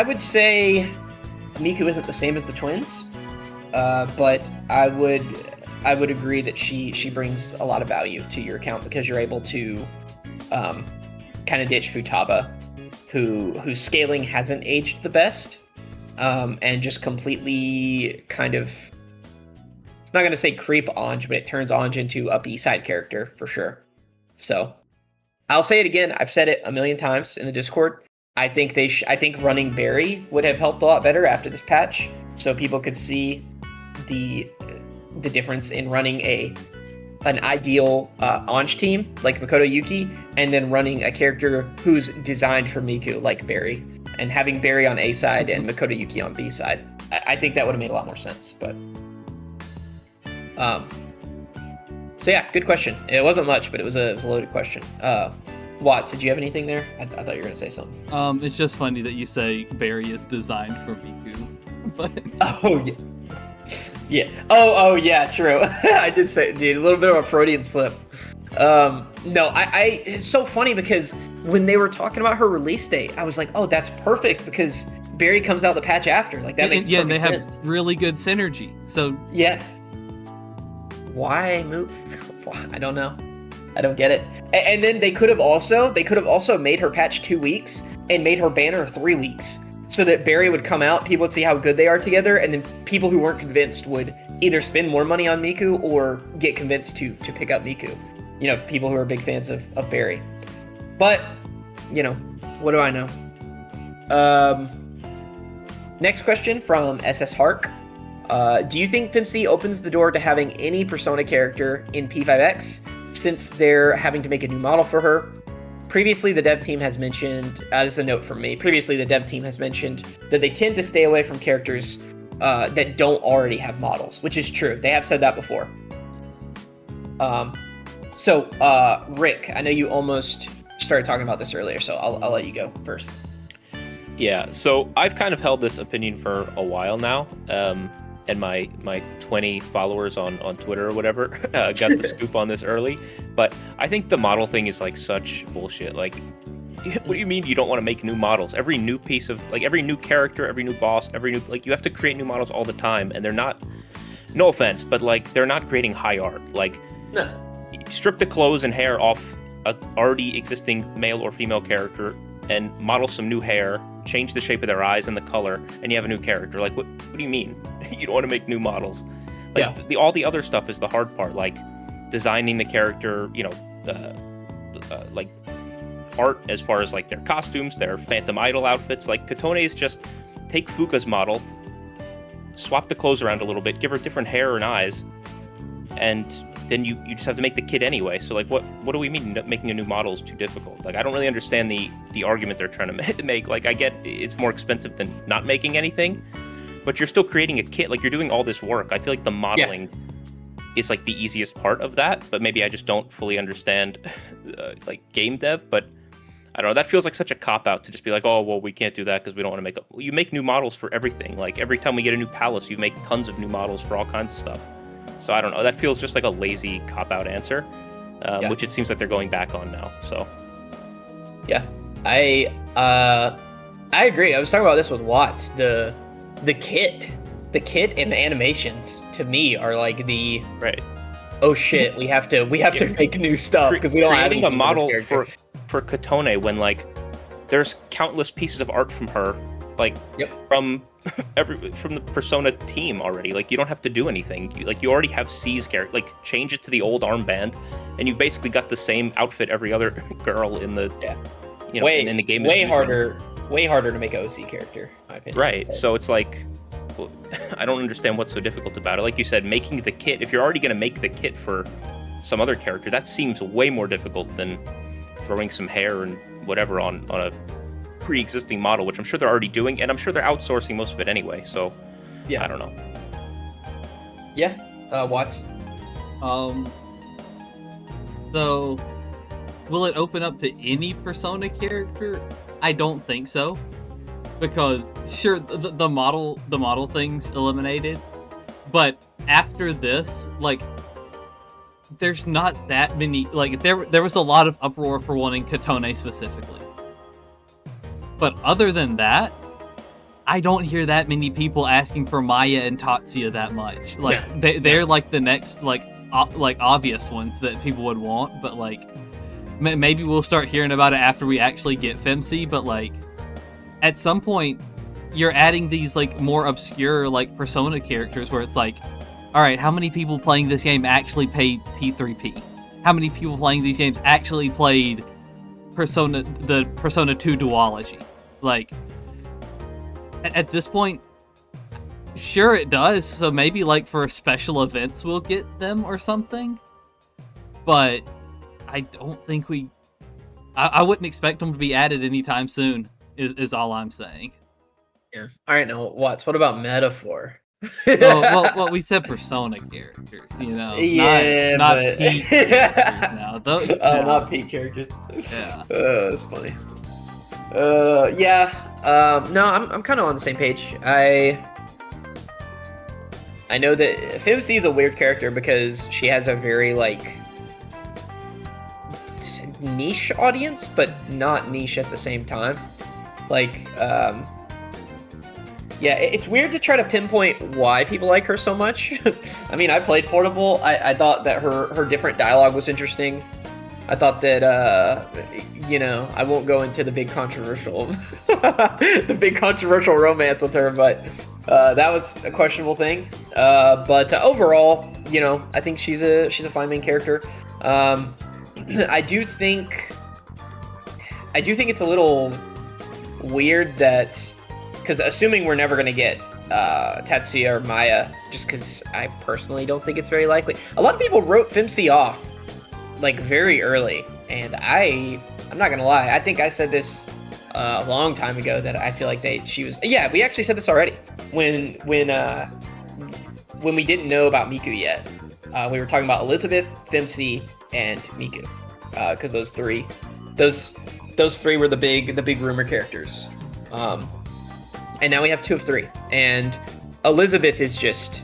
would say Miku isn't the same as the Twins, but I would agree that she brings a lot of value to your account because you're able to kind of ditch Futaba, whose scaling hasn't aged the best, and just completely kind of, I'm not going to say creep Anj, but it turns Anj into a B-side character for sure. So I'll say it again. I've said it a million times in the Discord. I think I think running Barry would have helped a lot better after this patch, so people could see the difference in running an ideal Anj team like Makoto Yuki, and then running a character who's designed for Miku like Barry, and having Barry on A side and Makoto Yuki on B side. I think that would have made a lot more sense. But so yeah, good question. It wasn't much, but it was a loaded question. Watts, did you have anything there? I thought you were gonna say something. It's just funny that you say Barry is designed for Miku. But oh yeah. Yeah. Oh yeah, true. I did say, dude, a little bit of a Freudian slip. No, it's so funny because when they were talking about her release date, I was like, oh, that's perfect because Barry comes out the patch after. Like, that makes perfect sense. Have really good synergy. So yeah. Why move? I don't know. I don't get it. And then they could have also made her patch 2 weeks and made her banner 3 weeks. So that Barry would come out, people would see how good they are together, and then people who weren't convinced would either spend more money on Miku or get convinced to pick up Miku. You know, people who are big fans of Barry. But, you know, what do I know? Next question from SS Hark. Do you think FemC opens the door to having any Persona character in P5X since they're having to make a new model for her? previously the dev team has mentioned, this is a note from me, previously the dev team has mentioned that they tend to stay away from characters that don't already have models, which is true. They have said that before. So, Rick, I know you almost started talking about this earlier, so I'll let you go first. Yeah, so I've kind of held this opinion for a while now, and my 20 followers on Twitter or whatever got the scoop on this early. But I think the model thing is like such bullshit. Like, what do you mean you don't want to make new models? Every new piece of, like, every new character, every new boss, every new, like, you have to create new models all the time, and they're not, no offense, but like, they're not creating high art. Like, No. strip the clothes and hair off a already existing male or female character and model some new hair, change the shape of their eyes and the color, and you have a new character. Like, what do you mean? You don't want to make new models? Like, all the other stuff is the hard part, like designing the character, you know, like art as far as like their costumes, their Phantom Idol outfits. Like, Kotone is just take Fuka's model, swap the clothes around a little bit, give her different hair and eyes, and then you just have to make the kit anyway. So like, what do we mean making a new model is too difficult? Like, I don't really understand the argument they're trying to make. Like, I get it's more expensive than not making anything, but you're still creating a kit. Like, you're doing all this work. I feel like the modeling is like the easiest part of that, but maybe I just don't fully understand like game dev. But I don't know, that feels like such a cop-out to just be like, oh, well, we can't do that because we don't want to make up. Well, you make new models for everything. Like, every time we get a new palace, you make tons of new models for all kinds of stuff. So I don't know, that feels just like a lazy cop-out answer, which it seems like they're going back on now. So yeah, I agree. I was talking about this with Watts. The kit and the animations to me are like the oh shit, we have to make new stuff because we don't have creating a model for Kotone when like there's countless pieces of art from her, like from the Persona team already. Like, you don't have to do anything. You already have C's character. Like, change it to the old armband, and you basically got the same outfit every other girl in the you know, in the game. Way harder to make an OC character, in my opinion. Right. But so it's like, well, I don't understand what's so difficult about it. Like you said, making the kit. If you're already going to make the kit for some other character, that seems way more difficult than throwing some hair and whatever on a pre-existing model, which I'm sure they're already doing, and I'm sure they're outsourcing most of it anyway. So I don't know. Watts. So will it open up to any Persona character? I don't think so, because sure, the model thing's eliminated, but after this, like, there's not that many. Like, there was a lot of uproar for wanting Kotone specifically. But other than that, I don't hear that many people asking for Maya and Tatsuya that much. Like, they're like the next like obvious ones that people would want. But like, maybe we'll start hearing about it after we actually get FemC. But like, at some point, you're adding these like more obscure like Persona characters where it's like, all right, how many people playing this game actually played P3P? How many people playing these games actually played the Persona 2 duology? Like, at this point, sure it does. So maybe like for special events we'll get them or something. But I don't think I wouldn't expect them to be added anytime soon, is all I'm saying. Yeah. All right, now Watts, what about Metaphor? well, we said Persona characters, you know. Yeah, not but P characters now. Not P characters. Yeah. That's funny. No, I'm kind of on the same page. I know that FemC is a weird character because she has a very like niche audience, but not niche at the same time. Like, it's weird to try to pinpoint why people like her so much. I mean, I played Portable. I thought that her different dialogue was interesting. I thought that, I won't go into the big controversial romance with her, but that was a questionable thing. But overall, I think she's a fine main character. I do think it's a little weird that, because assuming we're never going to get Tatsuya or Maya, just because I personally don't think it's very likely. A lot of people wrote FemC off like very early, and I'm not gonna lie. I think I said this a long time ago that I feel like she was. Yeah, we actually said this already when we didn't know about Miku yet. We were talking about Elizabeth, FemC, and Miku, because those three were the big rumor characters. And now we have 2 of 3, and Elizabeth is just,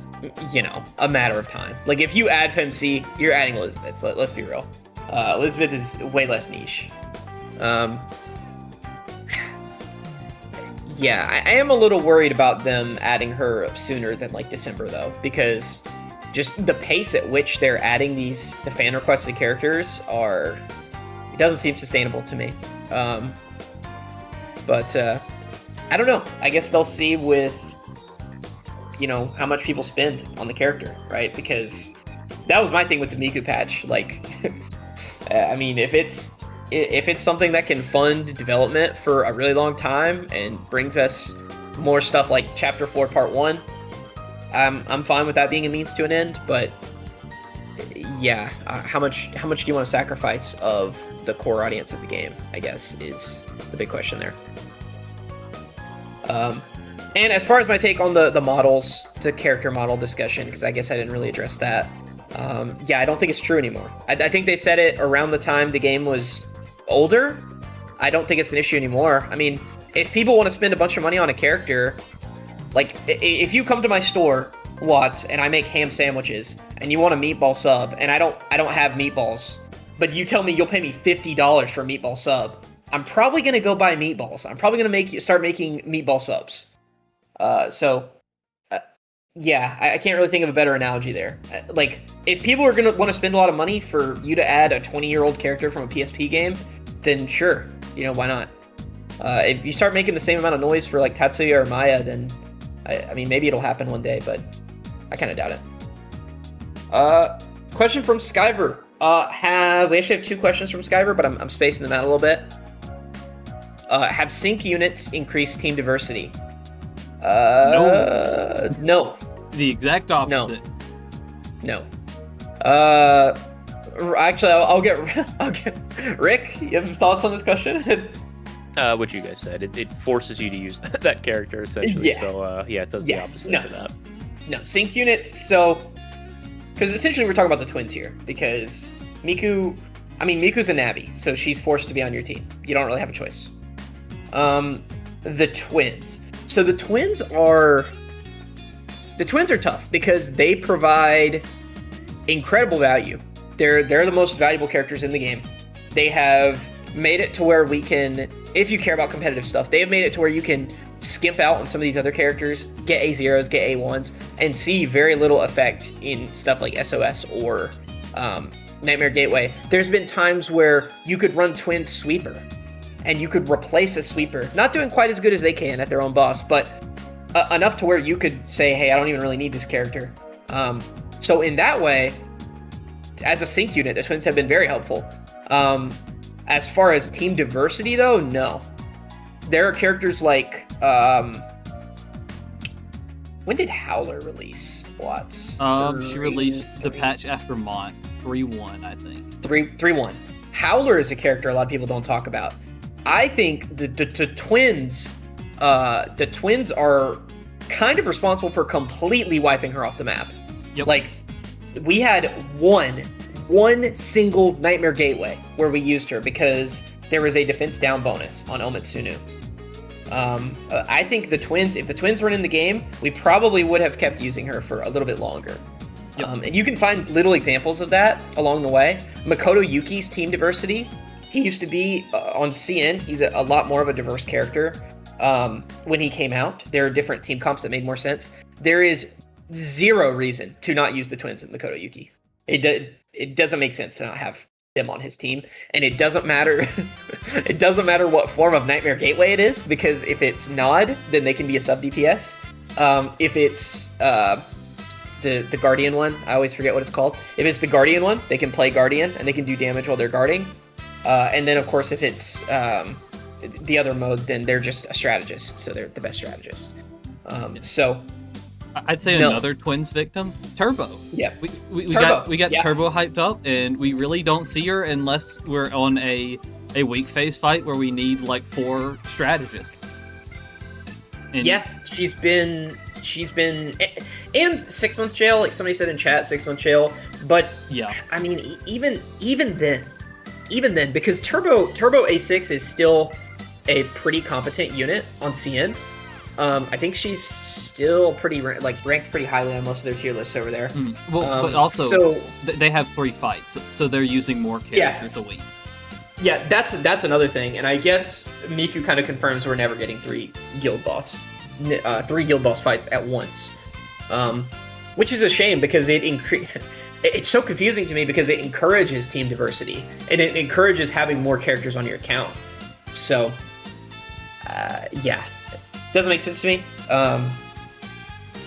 a matter of time. Like, if you add FemC, you're adding Elizabeth. Let's be real. Elizabeth is way less niche. Yeah, I am a little worried about them adding her sooner than like December though, because just the pace at which they're adding the fan requested characters it doesn't seem sustainable to me. But I don't know. I guess they'll see with how much people spend on the character, right? Because that was my thing with the Miku patch. Like, I mean, if it's something that can fund development for a really long time and brings us more stuff like Chapter 4 Part 1, I'm fine with that being a means to an end. But yeah, how much do you want to sacrifice of the core audience of the game, I guess, is the big question there. And as far as my take on the models, the character model discussion, because I guess I didn't really address that. Yeah, I don't think it's true anymore. I think they said it around the time the game was older. I don't think it's an issue anymore. I mean, if people want to spend a bunch of money on a character, like if you come to my store, Watts, and I make ham sandwiches, and you want a meatball sub, and I don't have meatballs, but you tell me you'll pay me $50 for a meatball sub, I'm probably gonna go buy meatballs. I'm probably gonna start making meatball subs. Yeah, I can't really think of a better analogy there. Like, if people are going to want to spend a lot of money for you to add a 20-year-old character from a PSP game, then sure, why not? If you start making the same amount of noise for, like, Tatsuya or Maya, then, I mean, maybe it'll happen one day, but I kind of doubt it. Question from Skyver. We actually have 2 questions from Skyver, but I'm spacing them out a little bit. Have sync units increased team diversity? No. The exact opposite. No. Actually, I'll get Rick. You have some thoughts on this question? What you guys said. It forces you to use that character essentially. Yeah. So it does the opposite of that. No, sync units. So, because essentially we're talking about the twins here, because Miku's a Navi, so she's forced to be on your team. You don't really have a choice. The twins. So the twins are tough because they provide incredible value. They're the most valuable characters in the game. They have made it to where we can, if you care about competitive stuff, they have made it to where you can skimp out on some of these other characters, get A0s, get A1s, and see very little effect in stuff like SOS or Nightmare Gateway. There's been times where you could run Twins Sweeper, and you could replace a sweeper, not doing quite as good as they can at their own boss, but enough to where you could say, hey, I don't even really need this character. So in that way, as a sync unit, the twins have been very helpful. As far as team diversity, though, no. There are characters like... when did Howler release? Watts? She released the patch after Mont. 3.1, I think. 3.1. Howler is a character a lot of people don't talk about. I think the twins are kind of responsible for completely wiping her off the map. Yep. Like, we had one single Nightmare Gateway where we used her because there was a defense down bonus on Omitsunu. I think if the twins weren't in the game, we probably would have kept using her for a little bit longer. Yep. And you can find little examples of that along the way. Makoto Yuki's team diversity, he used to be on CN. He's a lot more of a diverse character. When he came out, there are different team comps that made more sense. There is zero reason to not use the twins with Makoto Yuki. It doesn't make sense to not have them on his team, and it doesn't matter. It doesn't matter what form of Nightmare Gateway it is, because if it's Nod, then they can be a sub DPS. If it's the Guardian one, I always forget what it's called. If it's the Guardian one, they can play Guardian and they can do damage while they're guarding. And then of course, if it's the other mode, then they're just a strategist, so they're the best strategist. So I'd say No. another Twins victim, Turbo. Yeah. We Turbo, got yeah. Turbo hyped up, and we really don't see her unless we're on a weak phase fight where we need like 4 strategists. And Yeah, she's been and 6 months jail, like somebody said in chat, 6 months jail. But yeah, I mean, even then, because Turbo A6 is still a pretty competent unit on CN. I think she's still pretty ranked pretty highly on most of their tier lists over there. Well, but also so they have 3 fights, so they're using more characters a week. yeah, that's another thing, and I guess Miku kind of confirms we're never getting 3 guild boss fights at once, which is a shame because it's so confusing to me because it encourages team diversity and it encourages having more characters on your account. So, yeah, doesn't make sense to me.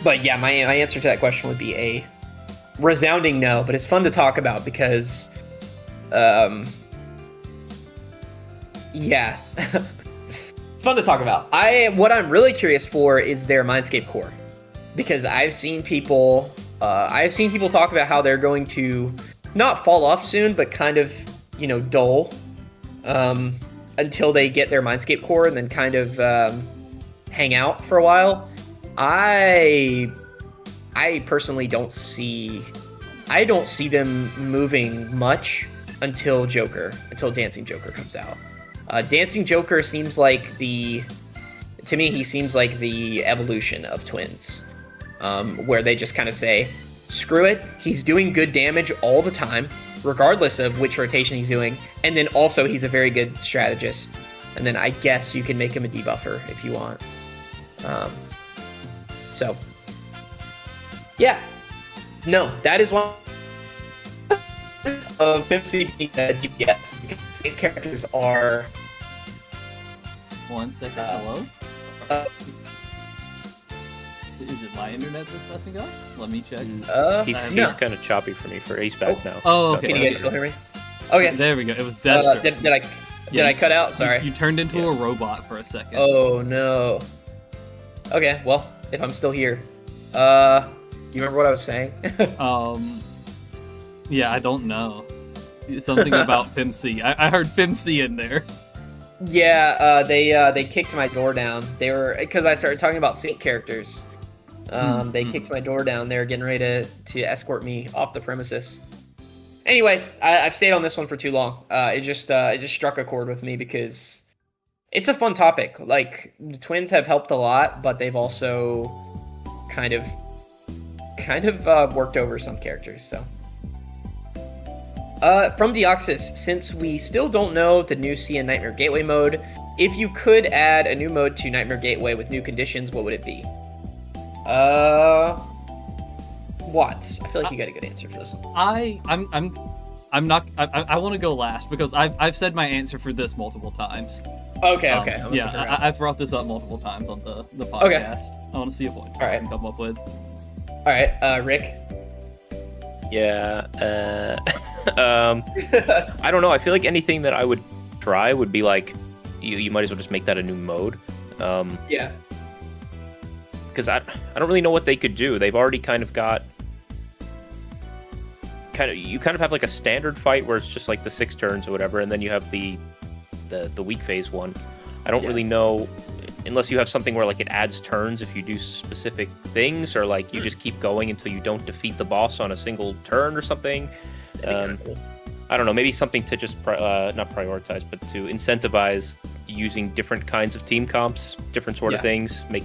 But yeah, my answer to that question would be a resounding no. But it's fun to talk about because, yeah, fun to talk about. What I'm really curious for is their Mindscape core, because I've seen people talk about how they're going to not fall off soon, but kind of, dull, until they get their Mindscape core and then kind of hang out for a while. I personally don't see them moving much until Dancing Joker comes out. Dancing Joker seems like he seems like the evolution of Twins, where they just kind of say, screw it, he's doing good damage all the time, regardless of which rotation he's doing, and then also he's a very good strategist, and then I guess you can make him a debuffer if you want. So, yeah. No, that is one of FemC DPS, because the same characters are... 1 second, hello? Is it my internet that's messing up? Let me check. He's kind of choppy for me. He's back now. Oh, okay. Can you guys still hear me? Okay. There we go. It was desperate. Did I cut out? Sorry. You turned into a robot for a second. Oh no. Okay, well, if I'm still here. Do you remember what I was saying? Yeah, I don't know. Something about FemC. I heard FemC in there. Yeah, they kicked my door down. Because I started talking about sync characters. They kicked my door down. They were getting ready to escort me off the premises. Anyway, I've stayed on this one for too long. It just struck a chord with me because it's a fun topic. Like, the Twins have helped a lot, but they've also kind of worked over some characters. So, from Deoxys, since we still don't know the new CN Nightmare Gateway mode, if you could add a new mode to Nightmare Gateway with new conditions, what would it be? Watts. I feel like you got a good answer for this one. I'm not. I want to go last because I've said my answer for this multiple times. Okay. I've brought this up multiple times on the podcast. Okay. I want to see what I can come up with. All right, Rick. Yeah. I don't know. I feel like anything that I would try would be like, you might as well just make that a new mode. Yeah. Because I don't really know what they could do. They've already kind of got... You kind of have like a standard fight where it's just like the 6 turns or whatever, and then you have the weak phase one. I don't really know, unless you have something where like it adds turns if you do specific things, or like you just keep going until you don't defeat the boss on a single turn or something. I don't know, maybe something to just not prioritize, but to incentivize using different kinds of team comps, different sort of things, make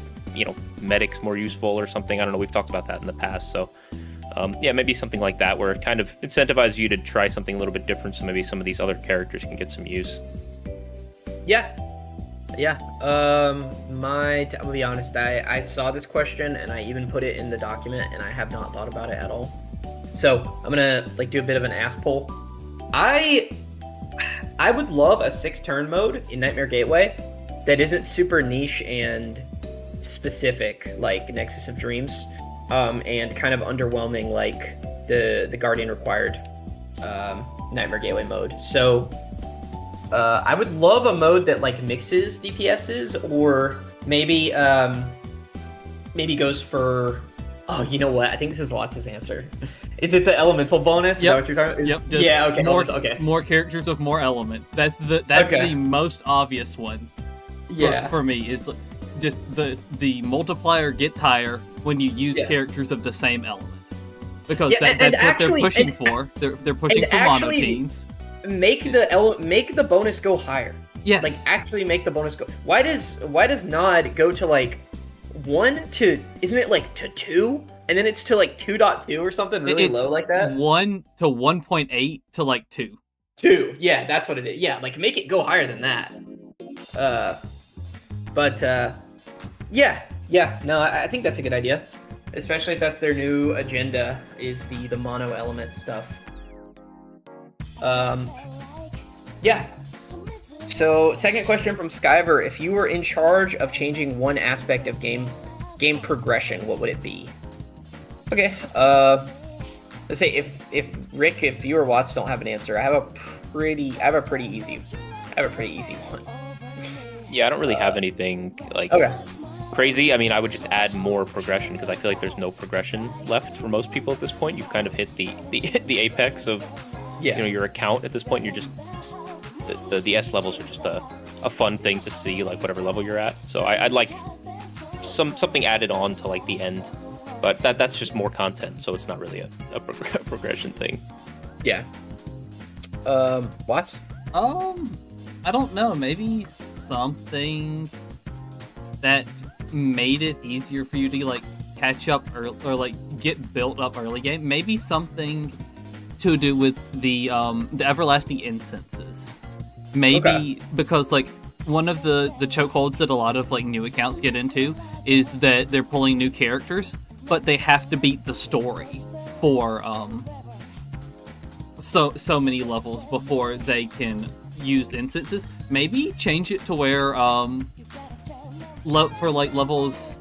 medics more useful or something. I don't know, we've talked about that in the past, so maybe something like that where it kind of incentivizes you to try something a little bit different, so maybe some of these other characters can get some use. I'll be honest, I saw this question and I even put it in the document and I have not thought about it at all. So I'm gonna do a bit of an ass pull. I would love a 6-turn mode in Nightmare Gateway that isn't super niche and specific like Nexus of Dreams, and kind of underwhelming like the Guardian Required Nightmare Gateway mode. So I would love a mode that like mixes DPSs, or maybe goes for Oh, you know what? I think this is Watts' answer. Is it the elemental bonus? Is that what you're talking about? Yep. Just Yeah, okay. Okay. More characters with more elements. That's Okay. the most obvious one. Yeah. For me, is just the multiplier gets higher when you use Yeah. characters of the same element. Because Yeah, and that's what actually- they're pushing and- for. They're pushing and for actually- monotenes. Make the bonus go higher. Yes. Like actually make the bonus go. Why does Nod go to like 1 to, isn't it like to 2? And then it's to like 2.2 or something really It's low like that? 1 to 1.8 to like 2. 2. Yeah, that's what it is. Yeah, like make it go higher than that. Yeah. No, I think that's a good idea. Especially if that's their new agenda, is the mono element stuff. Yeah. So, second question from Skyver: if you were in charge of changing one aspect of game progression, what would it be? Okay. Let's say if Rick, if you or Watts don't have an answer, I have a pretty easy one. Yeah, I don't really have anything like Okay. crazy. I mean, I would just add more progression because I feel like there's no progression left for most people at this point. You've kind of hit the apex of your account at this point. You're just the S levels are just a fun thing to see, like whatever level you're at. So I'd like something added on to like the end, but that's just more content. So it's not really a progression thing. Yeah. Watts? I don't know. Maybe something that made it easier for you to like catch up or like get built up early game. Maybe something to do with the everlasting incenses. Maybe because like one of the chokeholds that a lot of like new accounts get into is that they're pulling new characters, but they have to beat the story for so many levels before they can use instances. Maybe change it to where for like levels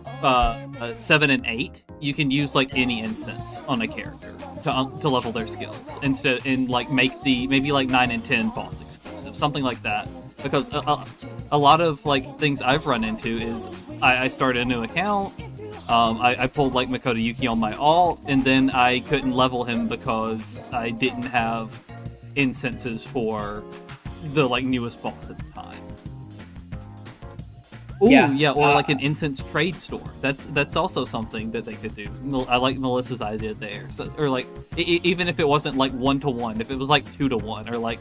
7 and 8, you can use like any instance on a character to level their skills instead, and like make maybe like 9 and 10 boss exclusive, something like that. Because a lot of like things I've run into is I started a new account. I pulled like Makoto Yuki on my alt, and then I couldn't level him because I didn't have instances for the like newest boss at the time. Ooh, yeah, or like an incense trade store. That's also something that they could do. I like Melissa's idea there. So, or like even if it wasn't like 1-to-1, if it was like 2-to-1, or like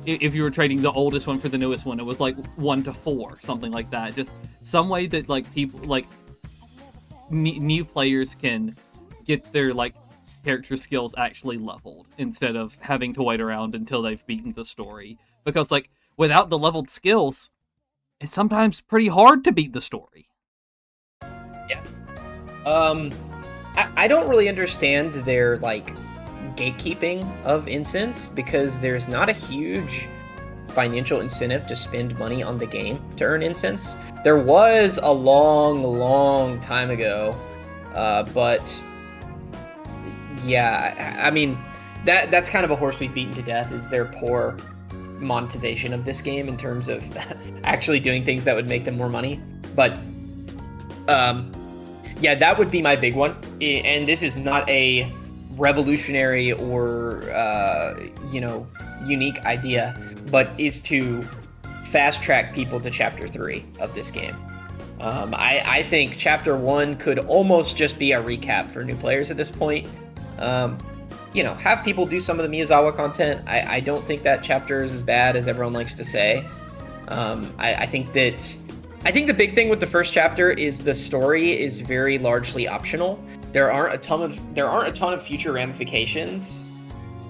if you were trading the oldest one for the newest one, it was like 1-to-4, something like that. Just some way that like people like new players can get their like character skills actually leveled instead of having to wait around until they've beaten the story. Because like without the leveled skills, it's sometimes pretty hard to beat the story. Yeah. I don't really understand their like gatekeeping of incense, because there's not a huge financial incentive to spend money on the game to earn incense. There was a long time ago, but yeah, I mean that's kind of a horse we've beaten to death, is their poor monetization of this game in terms of actually doing things that would make them more money. But yeah, that would be my big one. And this is not a revolutionary or unique idea, but is to fast track people to chapter 3 of this game. I think chapter 1 could almost just be a recap for new players at this point. Have people do some of the Miyazawa content. I don't think that chapter is as bad as everyone likes to say. I think the big thing with the first chapter is the story is very largely optional. There aren't a ton of future ramifications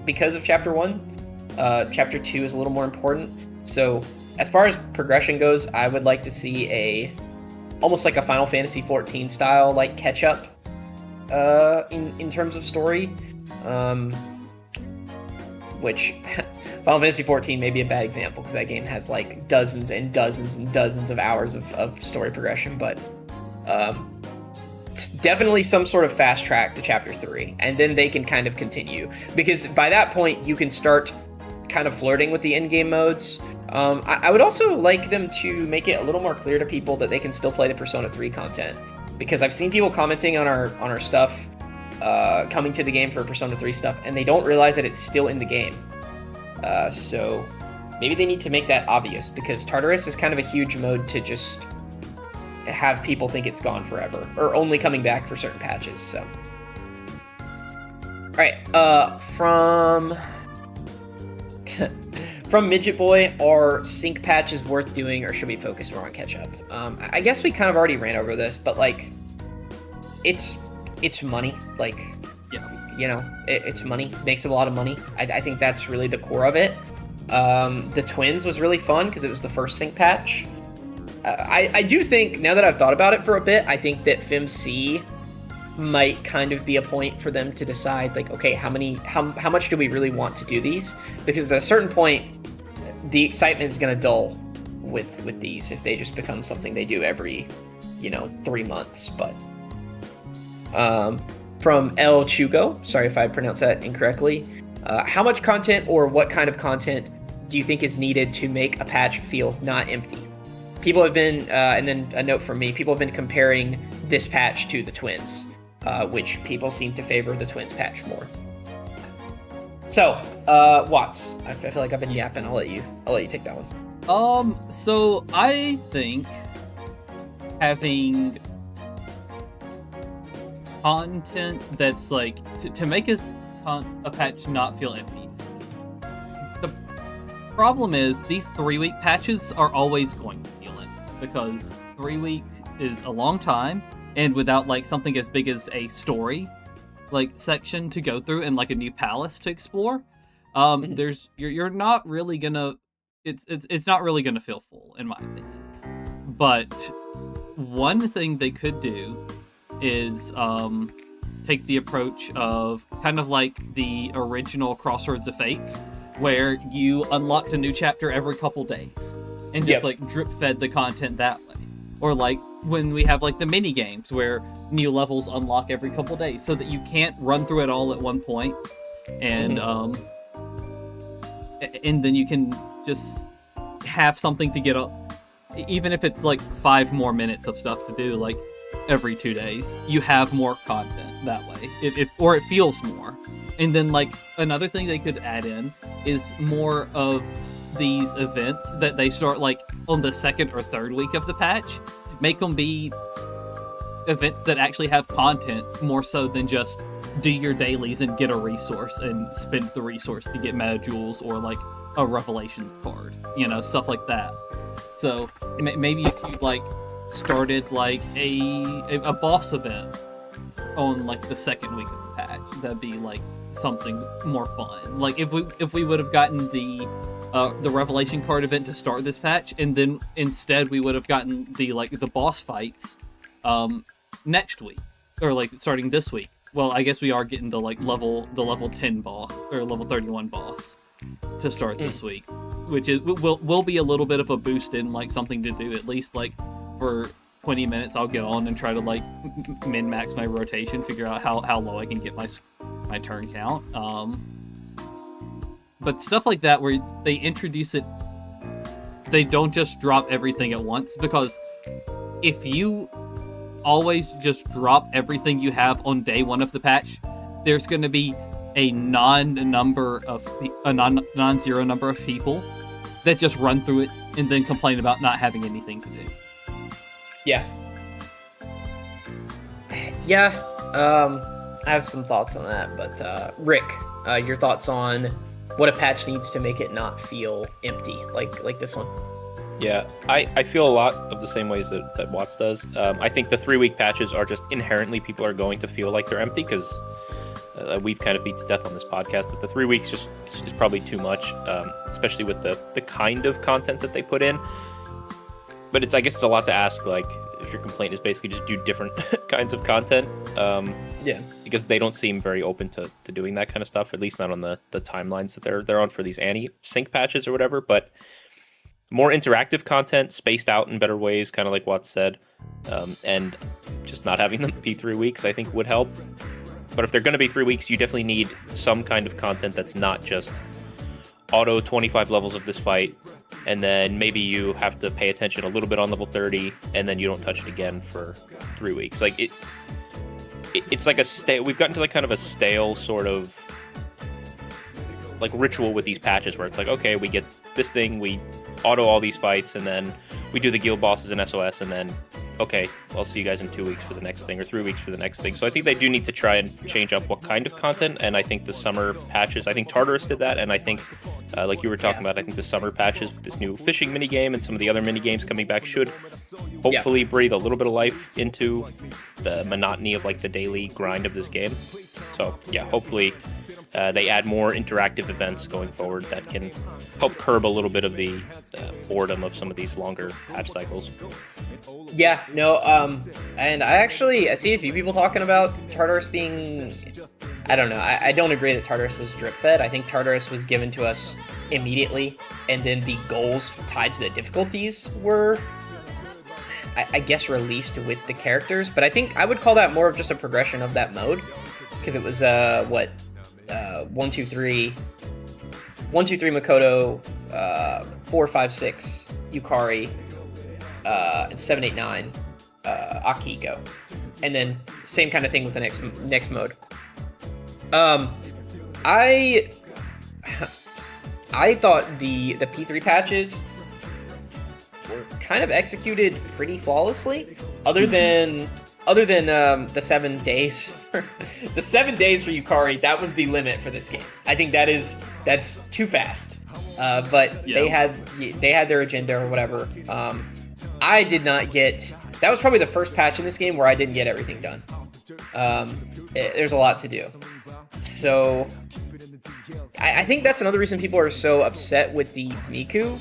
because of chapter 1. Chapter 2 is a little more important. So as far as progression goes, I would like to see almost like a Final Fantasy 14 style like catch up in terms of story. Which Final Fantasy 14 may be a bad example because that game has like dozens and dozens and dozens of hours of story progression, but it's definitely some sort of fast track to chapter 3, and then they can kind of continue, because by that point you can start kind of flirting with the in-game modes. I would also like them to make it a little more clear to people that they can still play the Persona 3 content. because I've seen people commenting on our stuff, coming to the game for Persona 3 stuff, and they don't realize that it's still in the game. So maybe they need to make that obvious, because Tartarus is kind of a huge mode to just have people think it's gone forever, or only coming back for certain patches. So, all right, from Midget Boy, are sync patches worth doing, or should we focus more on catch up? I guess we kind of already ran over this, but like, it's money. Like, Yeah. you know, it's money. Makes a lot of money. I think that's really the core of it. The Twins was really fun because it was the first sync patch. I do think, now that I've thought about it for a bit, I think that FemC might kind of be a point for them to decide, like, okay, how much do we really want to do these? Because at a certain point, the excitement is going to dull with these if they just become something they do every, 3 months. But from El Chugo, sorry if I pronounced that incorrectly, how much content or what kind of content do you think is needed to make a patch feel not empty? People have been, and then a note from me, people have been comparing this patch to the Twins, which people seem to favor the Twins patch more. So, Watts, I feel like I've been yapping. I'll let you take that one. So I think having content that's like to make a patch not feel empty. The problem is these 3-week patches are always going to feel empty, because 3 weeks is a long time, and without like something as big as a story like section to go through and like a new palace to explore, there's you're not really gonna it's not really gonna feel full, in my opinion. But one thing they could do is take the approach of kind of like the original Crossroads of Fates, where you unlocked a new chapter every couple days and just like drip fed the content that way. Or like when we have like the mini games where new levels unlock every couple days, so that you can't run through it all at one point, and and then you can just have something to get up, even if it's like 5 more minutes of stuff to do, like every 2 days, you have more content that way. Or it feels more. And then like another thing they could add in is more of these events that they start like on the 2nd or 3rd week of the patch. Make them be events that actually have content, more so than just do your dailies and get a resource and spend the resource to get meta jewels or like a revelations card, stuff like that. So maybe if you like started like a boss event on like the 2nd week of the patch, that'd be like something more fun. Like if we would have gotten the revelation card event to start this patch, and then instead we would have gotten the boss fights next week, or like starting this week. Well, I guess we are getting the level 10 boss or level 31 boss to start this week, which will be a little bit of a boost in like something to do. At least like for 20 minutes I'll get on and try to like min-max my rotation, figure out how low I can get my turn count. But stuff like that where they introduce it, they don't just drop everything at once, because if you always just drop everything you have on day 1 of the patch, there's going to be a non-zero number of people that just run through it and then complain about not having anything to do. Yeah. I have some thoughts on that, but Rick, your thoughts on what a patch needs to make it not feel empty, like this one? Yeah, I feel a lot of the same ways that Watts does. I think the 3-week patches are just inherently, people are going to feel like they're empty, because we've kind of beat to death on this podcast that the 3 weeks just is probably too much, especially with the kind of content that they put in. But I guess it's a lot to ask, like, if your complaint is basically just do different kinds of content. Because they don't seem very open to doing that kind of stuff, at least not on the timelines that they're on for these anti-sync patches or whatever. But more interactive content, spaced out in better ways, kind of like Watts said, and just not having them be 3 weeks, I think would help. But if they're going to be 3 weeks, you definitely need some kind of content that's not just auto 25 levels of this fight, and then maybe you have to pay attention a little bit on level 30, and then you don't touch it again for 3 weeks. Like it's like we've gotten to like kind of a stale sort of like ritual with these patches where it's like, okay, we get this thing, we auto all these fights, and then we do the guild bosses in SOS, and then okay, I'll see you guys in 2 weeks for the next thing, or 3 weeks for the next thing. So I think they do need to try and change up what kind of content, and I think the summer patches, I think Tartarus did that, and I think, like you were talking about, I think the summer patches with this new fishing minigame and some of the other minigames coming back should hopefully breathe a little bit of life into the monotony of like the daily grind of this game. So yeah, hopefully they add more interactive events going forward that can help curb a little bit of the boredom of some of these longer patch cycles. Yeah, no, and I see a few people talking about Tartarus being, I don't know, I don't agree that Tartarus was drip fed. I think Tartarus was given to us immediately, and then the goals tied to the difficulties were, I guess, released with the characters, but I think I would call that more of just a progression of that mode, because it was, 1, 2, 3 Makoto, 4, 5, 6 Yukari, and 7, 8, 9 Akihiko, and then same kind of thing with the next mode. I thought the P3 patches were kind of executed pretty flawlessly, other than the 7 days. The 7 days for Yukari, that was the limit for this game. I think that's too fast. But yeah, they had their agenda or whatever. I did not get. That was probably the first patch in this game where I didn't get everything done. There's a lot to do. So I think that's another reason people are so upset with the Miku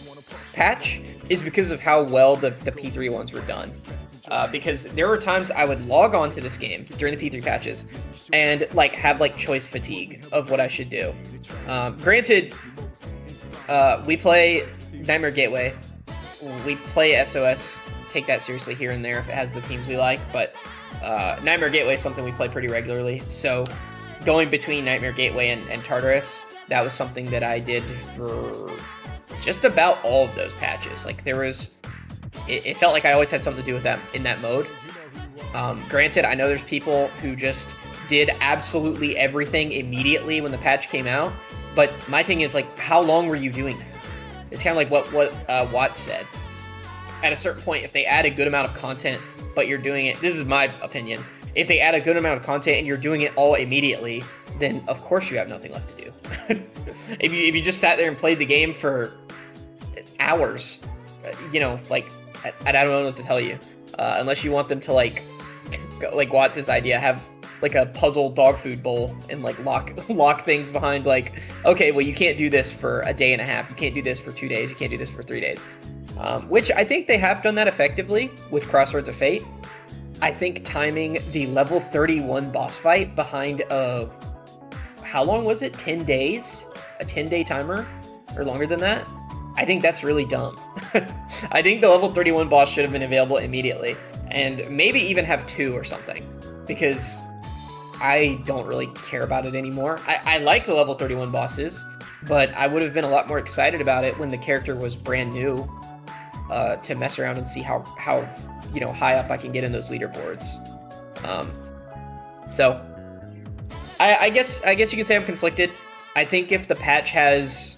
patch, is because of how well the P3 ones were done. Because there were times I would log on to this game during the P3 patches and like have like choice fatigue of what I should do. Granted, we play Nightmare Gateway, we play SOS, take that seriously here and there if it has the teams we like, but Nightmare Gateway is something we play pretty regularly. So going between Nightmare Gateway and Tartarus, that was something that I did for just about all of those patches. Like it felt like I always had something to do with that in that mode. Granted, I know there's people who just did absolutely everything immediately when the patch came out, but my thing is, like, how long were you doing that? It's kind of like what Watts said. At a certain point, if they add a good amount of content, but you're doing it, this is my opinion, if they add a good amount of content and you're doing it all immediately, then of course you have nothing left to do. If you just sat there and played the game for hours, like, I don't know what to tell you, unless you want them to like Watts' idea, have like a puzzle dog food bowl and like lock things behind, like, okay, well, you can't do this for a day and a half, you can't do this for 2 days, you can't do this for 3 days, which I think they have done that effectively with Crossroads of Fate. I think timing the level 31 boss fight behind how long was it? 10 days? A 10-day timer? Or longer than that? I think that's really dumb. I think the level 31 boss should have been available immediately, and maybe even have 2 or something, because I don't really care about it anymore. I like the level 31 bosses, but I would have been a lot more excited about it when the character was brand new, to mess around and see how high up I can get in those leaderboards. So I guess you can say I'm conflicted. I think if the patch has...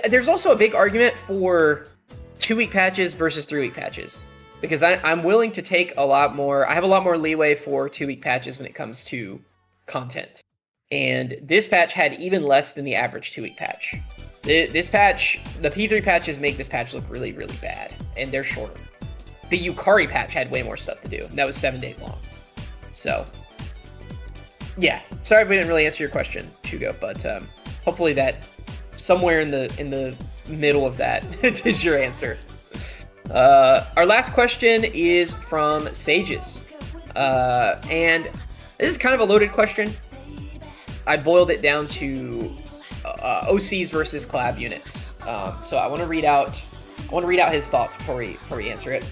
There's also a big argument for 2-week patches versus 3-week patches, because I'm willing to take a lot more. I have a lot more leeway for 2-week patches when it comes to content. And this patch had even less than the average 2-week patch. This patch, the P3 patches make this patch look really, really bad, and they're shorter. The Yukari patch had way more stuff to do, and that was 7 days long. So, yeah. Sorry if we didn't really answer your question, Shugo, but hopefully that somewhere in the middle of that is your answer. Our last question is from Sages, and this is kind of a loaded question. I boiled it down to OCs versus collab units. So I want to read out his thoughts before we answer it.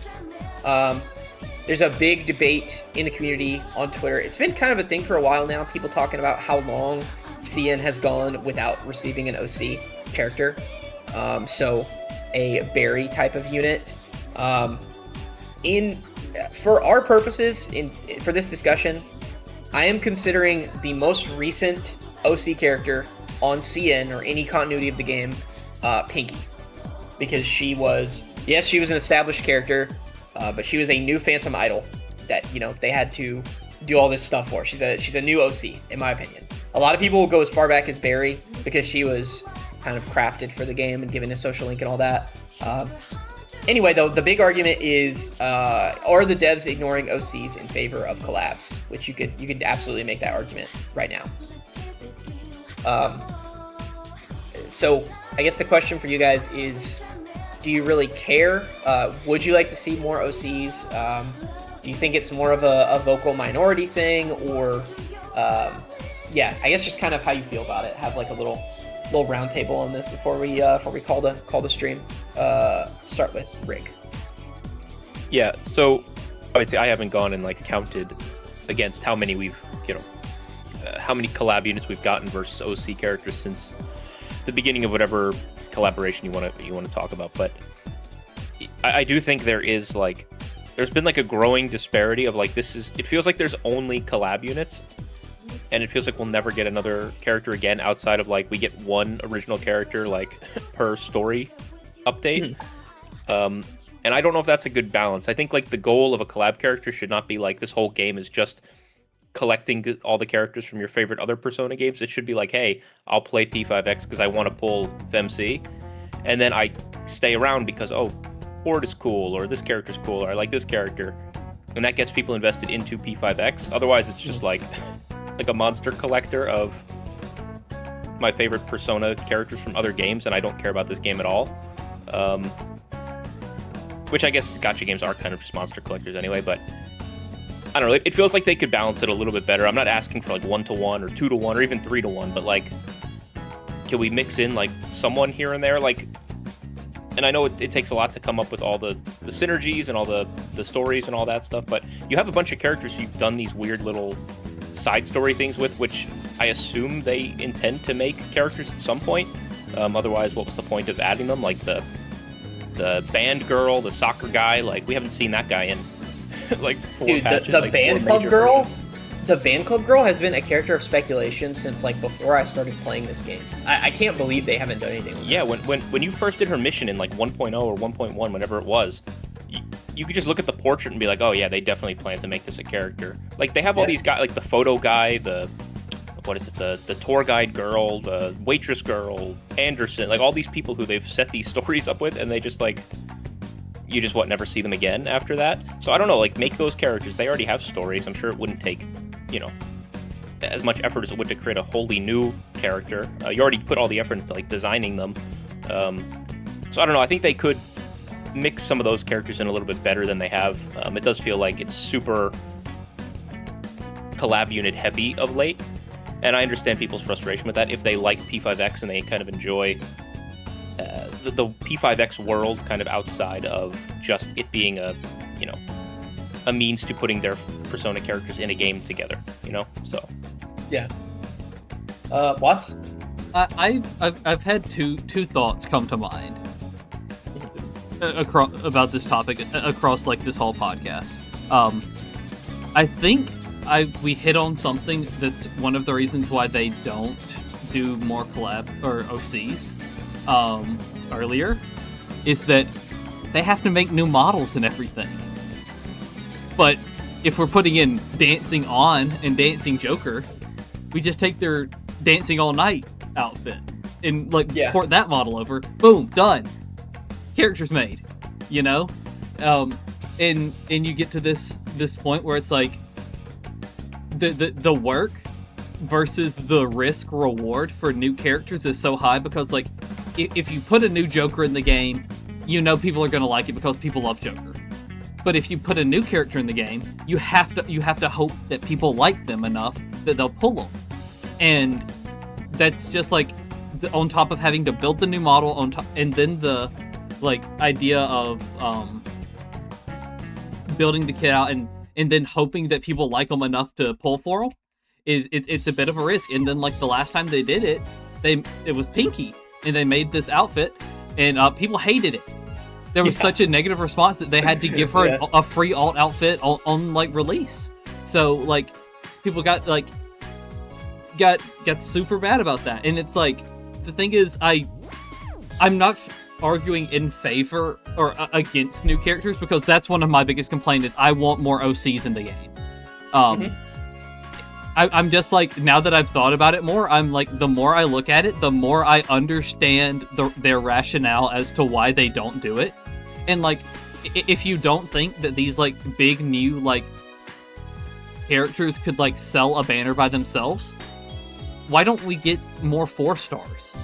There's a big debate in the community on Twitter. It's been kind of a thing for a while now. People talking about how long CN has gone without receiving an OC character. So a Barry type of unit. For our purposes, for this discussion, I am considering the most recent OC character on CN or any continuity of the game, Pinky, because she was an established character, but she was a new Phantom Idol that they had to do all this stuff for. She's a new OC, in my opinion. A lot of people will go as far back as Barry because she was kind of crafted for the game and given a social link and all that. Anyway, though, the big argument is, are the devs ignoring OCs in favor of collabs? Which you could absolutely make that argument right now. So I guess the question for you guys is, do you really care? Would you like to see more OCs? Do you think it's more of a vocal minority thing, or I guess just kind of how you feel about it. Have like a little round table on this before we call the stream. Start with Rick. Yeah, so obviously I haven't gone and like counted against how many we've, how many collab units we've gotten versus OC characters since the beginning of whatever collaboration you want to talk about. But I do think there's been like a growing disparity of like, it feels like there's only collab units, and it feels like we'll never get another character again outside of like we get one original character like per story update. And I don't know if that's a good balance. I think like the goal of a collab character should not be like this whole game is just collecting all the characters from your favorite other Persona games. It should be like, hey, I'll play P5X because I want to pull FemC, and then I stay around because Horde is cool, or this character's cool, or I like this character, and that gets people invested into P5X. Otherwise, it's just like a monster collector of my favorite Persona characters from other games, and I don't care about this game at all. Which I guess gacha games are kind of just monster collectors anyway, but I don't know. It feels like they could balance it a little bit better. I'm not asking for like 1-to-1 or 2-to-1 or even 3-to-1, but like, can we mix in like someone here and there? Like, and I know it takes a lot to come up with all the synergies and all the stories and all that stuff, but you have a bunch of characters you've done these weird little side story things with, which I assume they intend to make characters at some point. Otherwise, what was the point of adding them? Like the band girl, the soccer guy, like we haven't seen that guy in like 4 patches. The like band 4 club major girl. versions. The band club girl has been a character of speculation since like before I started playing this game. I can't believe they haven't done anything with her. Yeah, when you first did her mission in like 1.0 or 1.1, whenever it was, you could just look at the portrait and be like, oh yeah, they definitely plan to make this a character. Like they have all these guys, like the photo guy, the tour guide girl, the waitress girl, Anderson, like all these people who they've set these stories up with, and they just like, you just never see them again after that. So I don't know, like make those characters. They already have stories. I'm sure it wouldn't take, as much effort as it would to create a wholly new character. You already put all the effort into like designing them. So I don't know. I think they could mix some of those characters in a little bit better than they have. It does feel like it's super collab unit heavy of late. And I understand people's frustration with that. If they like P5X and they kind of enjoy the P5X world kind of outside of just it being a means to putting their Persona characters in a game together, so. Yeah. Watts? I've had two thoughts come to mind about this topic across like this whole podcast. I think we hit on something that's one of the reasons why they don't do more collab or OCs earlier, is that they have to make new models and everything. But if we're putting in Dancing On and Dancing Joker, we just take their Dancing All Night outfit and port that model over. Boom, done. Characters made. And you get to this point where it's like the work versus the risk reward for new characters is so high, because like if you put a new Joker in the game, people are gonna like it because people love Joker. But if you put a new character in the game, you have to hope that people like them enough that they'll pull them. And that's just like on top of having to build the new model on top, and then the idea of building the kit out and then hoping that people like them enough to pull for them. it's a bit of a risk. And then like the last time they did it, it was Pinky, and they made this outfit, and people hated it. There was such a negative response that they had to give her a free alt outfit on like release. So like people got super bad about that. And it's like, the thing is, I'm not arguing in favor or against new characters, because that's one of my biggest complaints is I want more OCs in the game. I'm just like, now that I've thought about it more, I'm like, the more I look at it, the more I understand their rationale as to why they don't do it. And like, if you don't think that these like big new like characters could like sell a banner by themselves, why don't we get more 4 stars?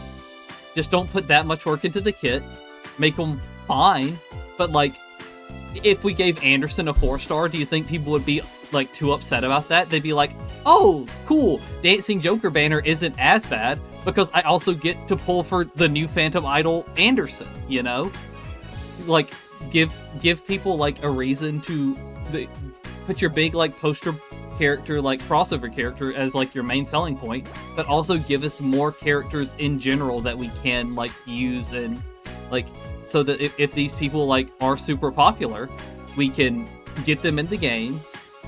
Just don't put that much work into the kit, make them fine. But like, if we gave Anderson a 4-star, do you think people would be like too upset about that? They'd be like, oh, cool, Dancing Joker banner isn't as bad because I also get to pull for the new Phantom Idol Anderson, you know? Like, give people like a reason to put your big like poster character, like crossover character, as like your main selling point, but also give us more characters in general that we can like use, and like, so that if these people like are super popular, we can get them in the game,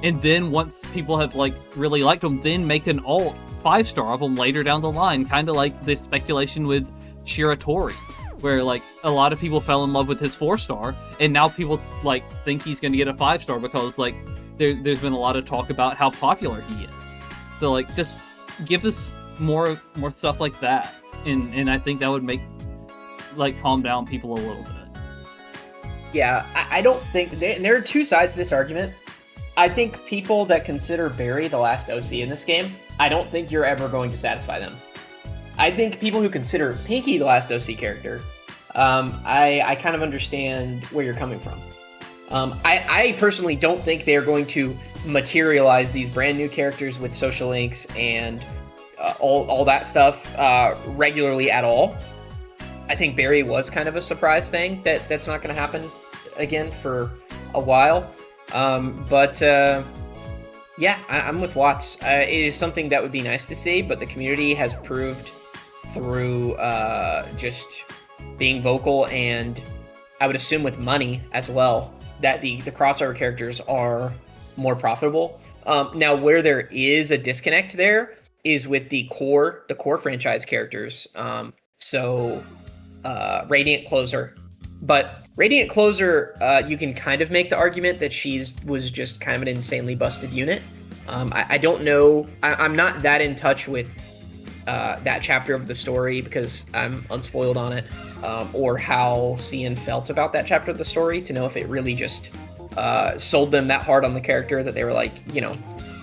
and then once people have like really liked them, then make an alt 5-star of them later down the line, kind of like the speculation with Shiratori, where like a lot of people fell in love with his 4-star, and now people like think he's going to get a 5-star because like there's been a lot of talk about how popular he is. So like, just give us more stuff like that, and I think that would make like calm down people a little bit. Yeah, I don't think there are 2 sides to this argument. I think people that consider Barry the last OC in this game, I don't think you're ever going to satisfy them. I think people who consider Pinky the last OC character, I kind of understand where you're coming from. I personally don't think they're going to materialize these brand new characters with social links and all that stuff regularly at all. I think Barry was kind of a surprise thing that's not going to happen again for a while. Yeah, I'm with Watts. It is something that would be nice to see, but the community has proved through just being vocal, and I would assume with money as well, that the crossover characters are more profitable. Now, where there is a disconnect there is with the core franchise characters. Radiant Closer. But Radiant Closer, you can kind of make the argument that was just kind of an insanely busted unit. I don't know. I'm not that in touch with that chapter of the story because I'm unspoiled on it, or how Cian felt about that chapter of the story to know if it really just sold them that hard on the character that they were like, you know,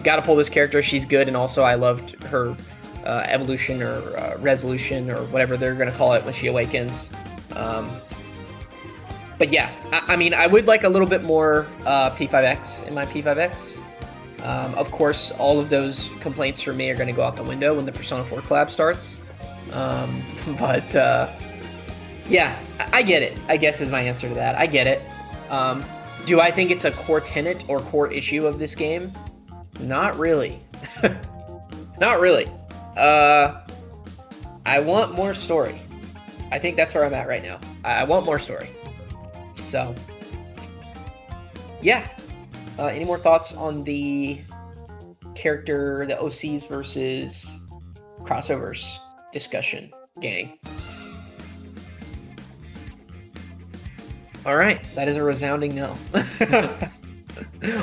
gotta pull this character, she's good, and also I loved her evolution or resolution or whatever they're gonna call it when she awakens. But yeah, I mean, I would like a little bit more P5X in my P5X. Of course, all of those complaints from me are going to go out the window when the Persona 4 collab starts. Yeah, I get it, I guess is my answer to that. I get it. Do I think it's a core tenet or core issue of this game? Not really. Not really. I want more story. I think that's where I'm at right now. I want more story. So, yeah. Any more thoughts on the character, the OCs versus crossovers discussion, gang? All right, that is a resounding no.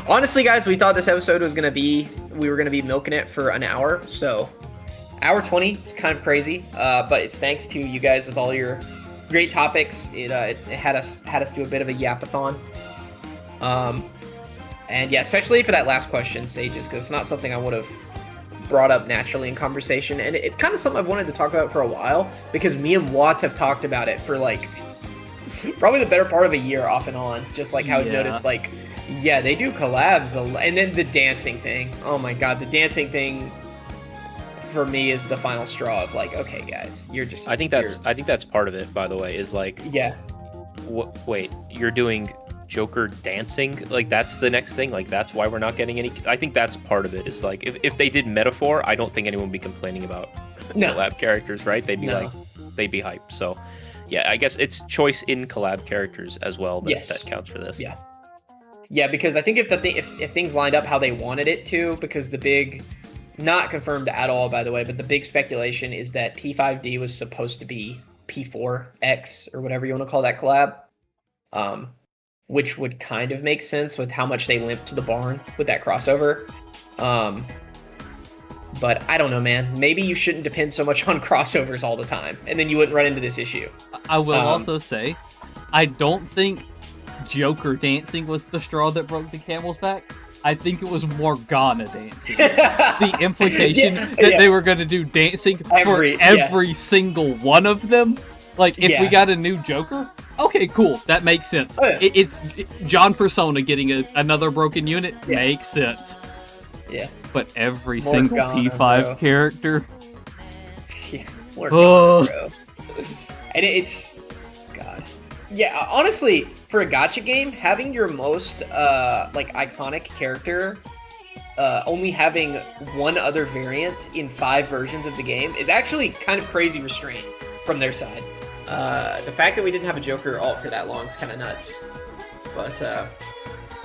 Honestly, guys, we thought this episode was we were gonna be milking it for an hour, so hour 20 is kind of crazy, but it's thanks to you guys with all your great topics. It had us do a bit of a yapathon. And yeah, especially for that last question, Sages, because it's not something I would have brought up naturally in conversation, and it's kind of something I've wanted to talk about for a while, because me and Watts have talked about it for like probably the better part of a year off and on, just like how I've noticed, like, yeah, they do collabs and then the dancing thing. Oh my god, the dancing thing for me is the final straw of like, okay, guys, you're just. I think that's part of it, by the way. Is like, yeah. Wait, you're doing Joker dancing, like that's the next thing. Like that's why we're not getting any. I think that's part of it. Is like if they did metaphor, I don't think anyone would be complaining about collab characters, right? They'd be like, they'd be hyped. So yeah, I guess it's choice in collab characters as well that counts for this. Yeah, because I think if things lined up how they wanted it to, because the big, not confirmed at all, by the way, but the big speculation is that P5D was supposed to be P4X or whatever you want to call that collab, which would kind of make sense with how much they limped to the barn with that crossover. But I don't know, man. Maybe you shouldn't depend so much on crossovers all the time, and then you wouldn't run into this issue. I will also say, I don't think Joker dancing was the straw that broke the camel's back. I think it was Morgana dancing. The implication that they were going to do dancing for every single one of them. Like, if we got a new Joker, okay, cool. That makes sense. It's John Persona getting another broken unit makes sense. Yeah. But every single P5 character. Yeah, Morgana, bro. And it's... God. Yeah, honestly, for a gacha game, having your most like iconic character only having one other variant in 5 versions of the game is actually kind of crazy restraint from their side. The fact that we didn't have a Joker alt for that long is kind of nuts. But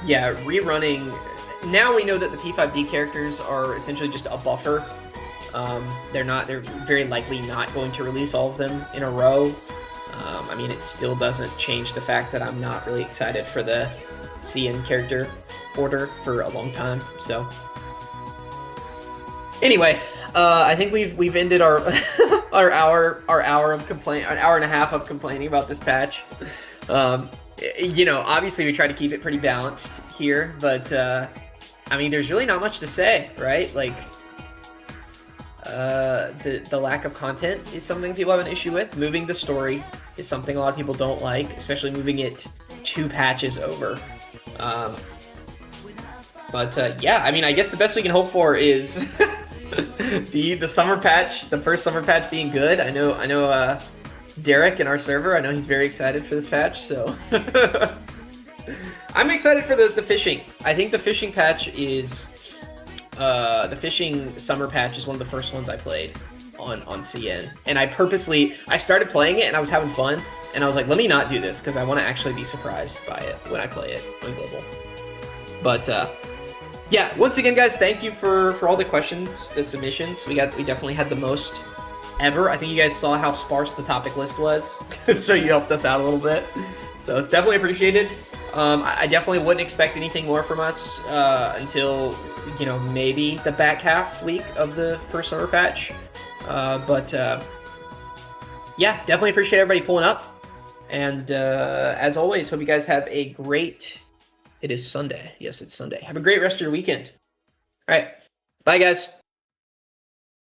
yeah, rerunning. Now we know that the P5D characters are essentially just a buffer. They're very likely not going to release all of them in a row. I mean, it still doesn't change the fact that I'm not really excited for the CN character order for a long time. So, anyway, I think we've ended our our hour of an hour and a half of complaining about this patch. You know, obviously we try to keep it pretty balanced here, but I mean, there's really not much to say, right? Like, the lack of content is something people have an issue with. Moving the story is something a lot of people don't like, especially moving it 2 patches over. But yeah, I mean, I guess the best we can hope for is the summer patch, the first summer patch being good. I know Derek in our server, I know he's very excited for this patch, so I'm excited for the fishing. I think the fishing patch is the fishing summer patch is one of the first ones I played on CN, and I started playing it and I was having fun, and I was like, let me not do this because I want to actually be surprised by it when I play it on global. But yeah, once again, guys, thank you for all the questions, the submissions. We definitely had the most ever. I think you guys saw how sparse the topic list was, so you helped us out a little bit. So it's definitely appreciated. I definitely wouldn't expect anything more from us until, you know, maybe the back half week of the first summer patch. But yeah, definitely appreciate everybody pulling up. And as always, hope you guys have a great... It is Sunday. Yes, it's Sunday. Have a great rest of your weekend. All right. Bye, guys.